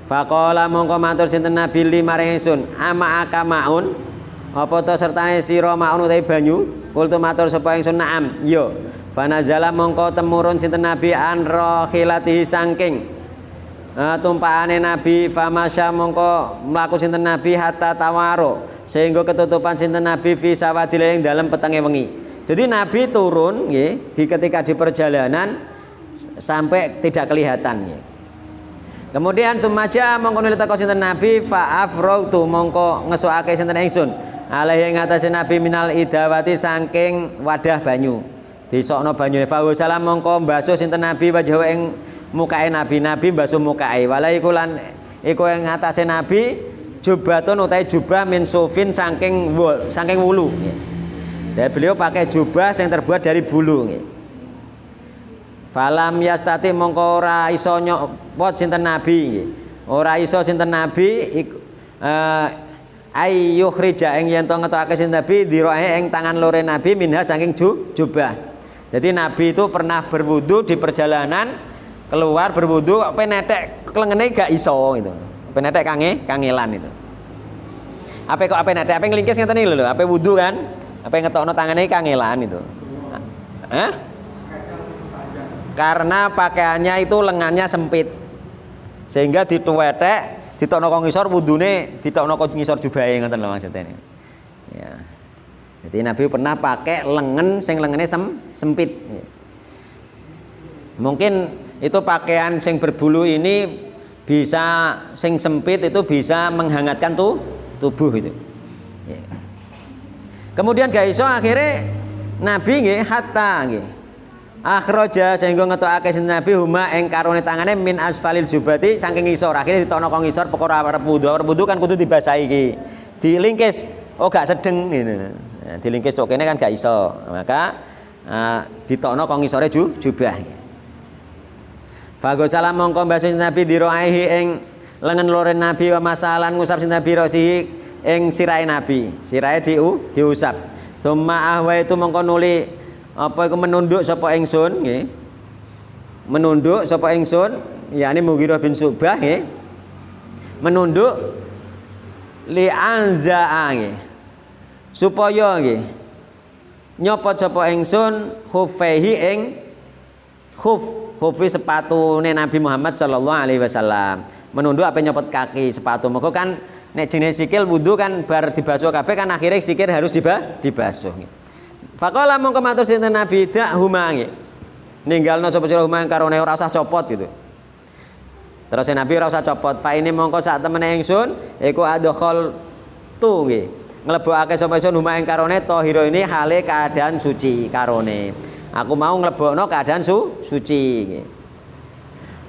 Faqala mongko matur sinten Nabi li maring ingsun, ama akamaun apa to sertane sira maun utawi banyu? Kultu matur sapa ingsun na'am, ya. Fanazala mongko temurun sinten Nabi an rahilatihi saking tumpakane Nabi, famasya mongko mlaku sinten Nabi hatta tawaro, sehingga ketutupan sinten Nabi fi sawadil ing dalem petenge wengi. Jadi Nabi turun nggih ketika di perjalanan sampai tidak kelihatan nggih. Kemudian tumaja mongko nilita sinten Nabi fa afrautu mongko ngesukake sinten ingsun alaihi ing atase Nabi minal idawati saking wadah banyu. Disokno banyune fa salam mongko mbasuh sinten Nabi wajah ing mukae Nabi mbasuh mukae. Wala iku lan iku ing atase Nabi jubatun utawi jubah min sufin saking wulu. Dan beliau pakai jubah yang terbuat dari bulu. Falam yastati mongko ora iso nyopot sinten nabi nggih. Ora iso sinten nabi ayyukhrija ing yen to ngetokake sinten nabi dirae ing tangan lore nabi minha saking jubah. Jadi nabi itu pernah berwudu di perjalanan keluar berwudu apa netek klengene gak iso gitu. Apa netek kangelan itu. Apa kok apa netek apa nglingkis ngeten iki lho, apa wudu kan? Apa ngetokno tangane kangelan itu. Hah? Karena pakaiannya itu lengannya sempit. Sehingga dituwetek ditokno kok ngisor wudune ditokno kok ngisor jubahe ngoten lho maksudnya. Ya. Jadi Nabi pernah pakai lengan sing lengene sempit. Mungkin itu pakaian sing berbulu ini bisa sing sempit itu bisa menghangatkan tubuh itu. Ya. Kemudian gak iso akhirnya Nabi nggih hatta nggih akhraja sehingga ngetokake sinten Nabi huma ing karone tangane min asfalil jubati saking ngisor. Akhirnya ditokno kok ngisor perkara arep wudu kan kudu dibasahi iki. Dilingkis oh gak sedeng ngene. Nah, dilingkis tok kene kan gak iso. Maka ditokno kok ngisore jubah. Fago salam mongko mbasuh Nabi diraihi ing lengan lore Nabi wa masalan ngusap sinten Nabi rosi ing sirahe Nabi. Sirahe diusap. Tsumma ahwa itu mongko nuli apa iku menunduk sapa ingsun nggih. Menunduk sapa ingsun yakni Mughirah bin Syu'bah nggih. Menunduk li anza'a nggih. Supaya nggih nyopot sapa ingsun khufaihi ing khufi sepatune Nabi Muhammad sallallahu alaihi wasallam. Menunduk apa nyopot kaki sepatu. Moko kan nek jenis sikil wudu kan bar dibasuh kabeh kan akhirnya sikil harus dibasuh nggih. Faqala mongko matur sinten Nabi dak huma nggih. Ninggalno sapa sira huma karone ora usah copot gitu. Terus Nabi ora usah copot. Fa ini mongko sak temene ingsun iku adkhol tu nggih. Nglebokake sapa ingsun huma ing karone tahira ini hale keadaan suci karone. Aku mau nglebokno keadaan suci nggih.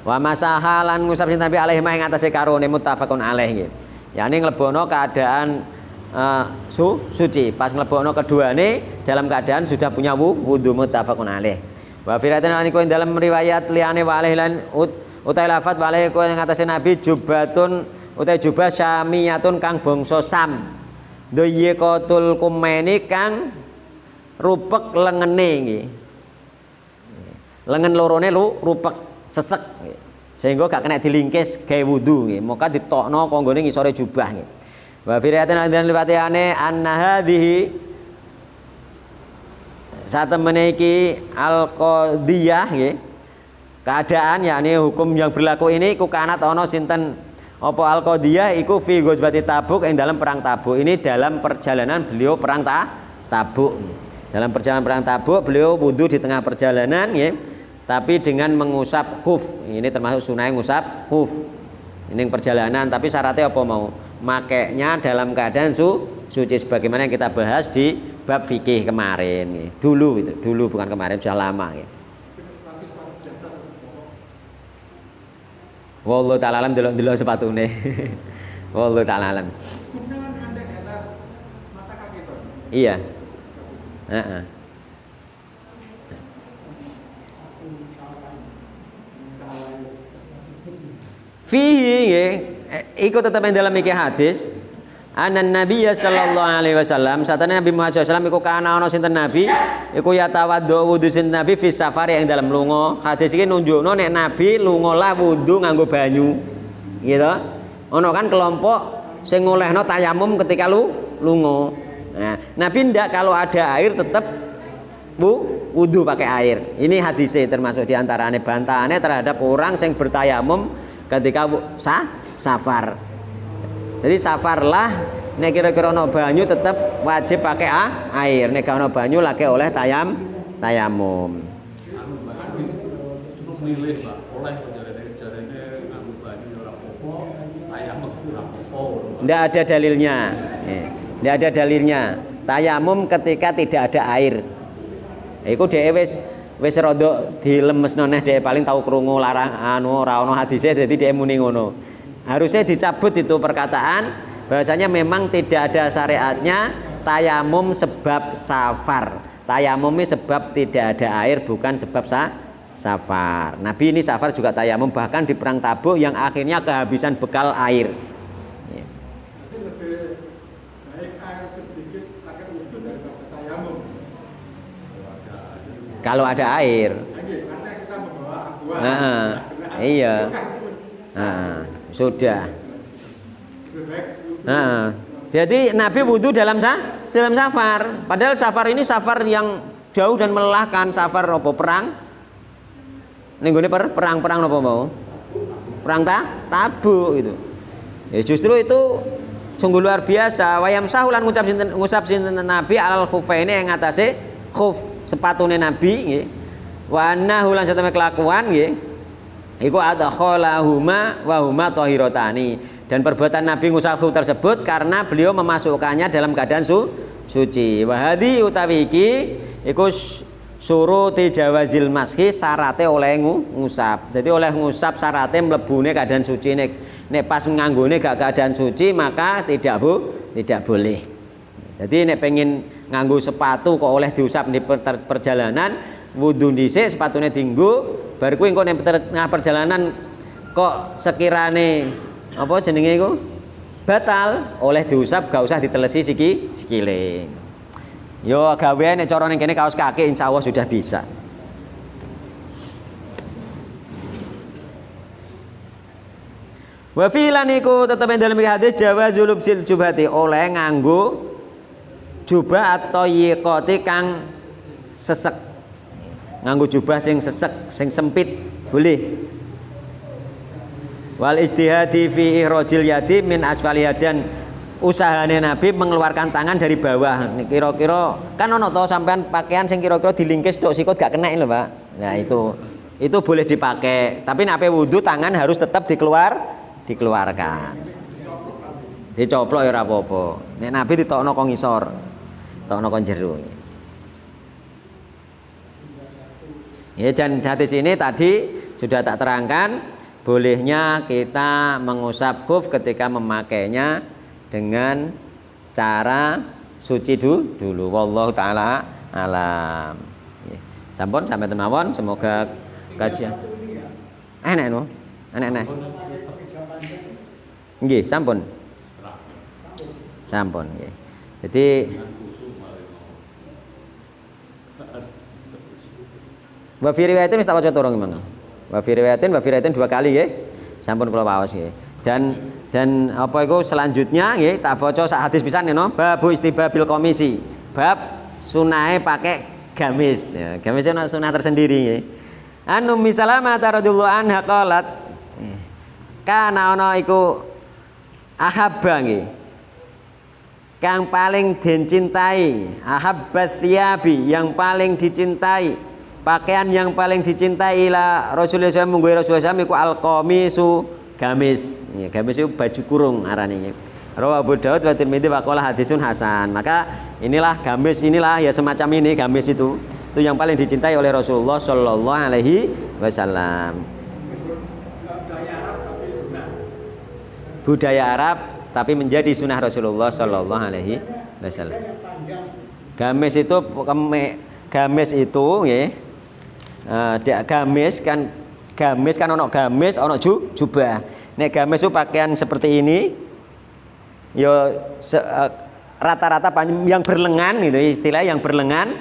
Wa masahalan ngusap sinten Nabi alaihi ing atase karone muttafaqun alaih nggih. Yani nglebokno keadaan suci. Pas nglebokno keduane dalam keadaan sudah punya wudu muttafaqun alaih. Wa firatan lan iku dalam riwayat liyane wa alaih lan utai lafat wa alaih ku ing atase Nabi jubatun utai jubah syamiyatun kang bangsa Sam. Dayyiqatul kumeni kang rupek lengene nggih. Lengen lorone rupek sesek nggih. Sehingga gak kena dilingkis gawe wudu nggih. Maka ditokno konggone ngisore jubah nggih. Wa firatan lan liwatane anna hadhihi satemene iki al-qadiyah nggih. Keadaan yakni hukum yang berlaku ini iku kanat ana sinten apa al-qadiyah iku fi ghazwati Tabuk yang dalam perang Tabuk. Ini dalam perjalanan beliau perang Tabuk. Dalam perjalanan perang Tabuk beliau wudu di tengah perjalanan nggih. Tapi dengan mengusap khuf. Ini termasuk sunah ngusap khuf. Ini perjalanan tapi syaratnya apa mau? Makainya dalam keadaan suci sebagaimana yang kita bahas di bab fikih kemarin nggih. Dulu bukan kemarin sudah lama nggih. Wallahu ta'ala alam delok sepatune. Wallahu ta'ala alam. Iya. Heeh. Fihi nggih, iku tetep ing dalam iki hadis. Anan Nabi sallallahu alaihi wasallam, satane Nabi Muhammad sallallahu alaihi wasallam iku kana ana sinten Nabi, iku yatawaddu wudu sinten Nabi fi safari yang dalam lunga. Hadis iki nunjukno nek Nabi lunga lah wudu nganggo banyu. Gitu. Ono kan kelompok sing ngolehno tayamum ketika lunga. Nah, Nabi ndak kalau ada air tetap wudu pakai air. Ini hadisnya termasuk diantaranya bantahannya terhadap orang yang bertayamum ketika safar. Jadi safarlah nek kira-kira ono banyu tetap wajib pakai air. Nek ono banyu lagi oleh tayamum. Cukup milih Pak, oleh jarene nganggo banyu ora apa-apa, tayamum ora apa-apa. Ndak ada dalilnya. Ndak ada dalilnya. Tayamum ketika tidak ada air. Iku dhewe wis rada dilemesno neh dhewe paling tahu krungu larang ora ono hadise dadi dhewe muni ngono. Harusnya dicabut itu perkataan bahwasanya memang tidak ada syariatnya tayamum sebab safar. Tayamum sebab tidak ada air bukan sebab safar. Nabi ini safar juga tayamum, bahkan di perang Tabuk yang akhirnya kehabisan bekal air. Ya. Kalau ada air. Nah, iya. Nah, sudah. Nah, jadi Nabi wudhu dalam safar. Padahal safar ini safar yang jauh dan melelahkan. Safar apa perang? Nenggone perang apa mau? Perang Tabuk itu. Ya justru itu sungguh luar biasa. Wayam sahulan ngucap sinten Nabi alal khufaini yang ngatasi khuf sepatune Nabi nggih. Wa annahu lan sateme kelakuan nggih. Iku adkhalahuma wa huma tahiratani. Dan perbuatan Nabi ngusap khuf tersebut karena beliau memasukkannya dalam keadaan suci. Wa hadhi utawi iki iku suruti jawazil mashi syarate oleh ngusap. Jadi oleh ngusap syarate mlebune keadaan suci nek pas nganggone gak keadaan suci maka tidak boleh. Jadi nek pengen nganggo sepatu kok oleh diusap di perjalanan wudu dhisik sepatune dienggo bar kuwi engko nek tengah perjalanan kok sekirane apa jenenge iku batal oleh diusap gak usah ditelesi sikile. Yo gaweane cara ning kene kaos kaki insyaallah sudah bisa. Wa filan iku tetep dalam hadis jawazul lubsil jubhati oleh nganggo jubah atau yiqati kang sesek. Nganggo jubah sing sesek, sing sempit boleh. Wal ijtihadi fi ikhrajil yadi min asfaliha dan usahane Nabi mengeluarkan tangan dari bawah. Kira-kira kan ono to sampean pakaian sing kira-kira dilingkis tok sikut gak kena lho, Pak. Nah, itu boleh dipakai. Tapi nek wudu tangan harus tetap dikeluarkan. Dicoplok ya ora apa-apa. Nek Nabi ditokno kok ngisor. Tokno kok jero. Ya, dan hadis ini tadi sudah tak terangkan bolehnya kita mengusap khuf ketika memakainya dengan cara suci dulu. Wallahu taala alam. Sampun sampai temawon, semoga kajian. Enak no? Enak. Nggih, sampun. Sampun nggih. Jadi wa fi riwayatin wis tak waca turung Imam. Wa fi riwayatin 2 kali nggih. Sampun kula waos nggih. Dan apa itu selanjutnya nggih tak baca sak hadis pisan no. Babu istibabil komisi. Bab sunahe pakai gamis. Ya, gamis itu sunah tersendiri nggih. Anu misalama radhiyallahu anha qalat kana ana iku ahabba nggih. Kang paling dicintai, ahabbat thiyabi yang paling dicintai, pakaian yang paling dicintai ila Rasulullah SAW munggu Rasulullah SAW iku al-qamisu gamis. Ya, gamis itu baju kurung arane. Rawahu Abu Daud wa Tirmidzi wa qala hadisun hasan. Maka inilah gamis inilah ya semacam ini gamis itu yang paling dicintai oleh Rasulullah sallallahu alaihi wasallam. Budaya Arab tapi menjadi sunnah Rasulullah sallallahu alaihi wasallam. Gamis itu nggih. Gamis kan ono gamis, ono jubah. Nek gamis itu pakaian seperti ini, yo rata-rata yang berlengan gitu, istilah yang berlengan,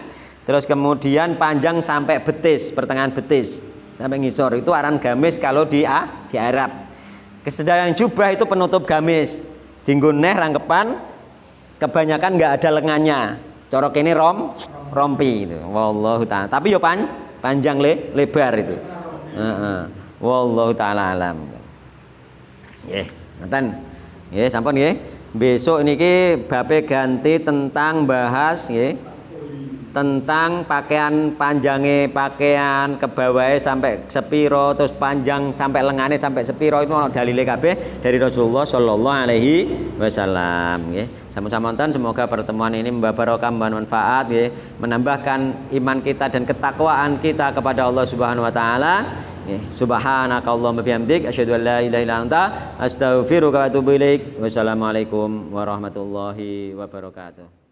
terus kemudian panjang sampai betis, pertengahan betis, sampai ngisor. Itu aran gamis kalau di Arab. Sedangkan jubah itu penutup gamis. Dinggo neh rangkepan, kebanyakan nggak ada lengannya. Corok ini rompi gitu. Wallahu ta'ala. Tapi yo panjang lebar itu. Wallahu ta'ala alam. Nggih, ngoten. Nggih, sampun nggih. Besok niki bape ganti tentang bahas nggih. Tentang pakaian panjange pakaian kebawahe sampai sepiro terus panjang sampai lengane sampai sepiro itu ono dalile kabeh dari Rasulullah sallallahu alaihi wasallam nggih. Sampun-sampun semoga pertemuan ini membawa barokah manfaat nggih, menambahkan iman kita dan ketakwaan kita kepada Allah Subhanahu wa taala. Subhanakallahumma bihamdik asyhadu an la ilaha illa anta astaghfiruka wa atubu ilaik. Wassalamualaikum warahmatullahi wabarakatuh.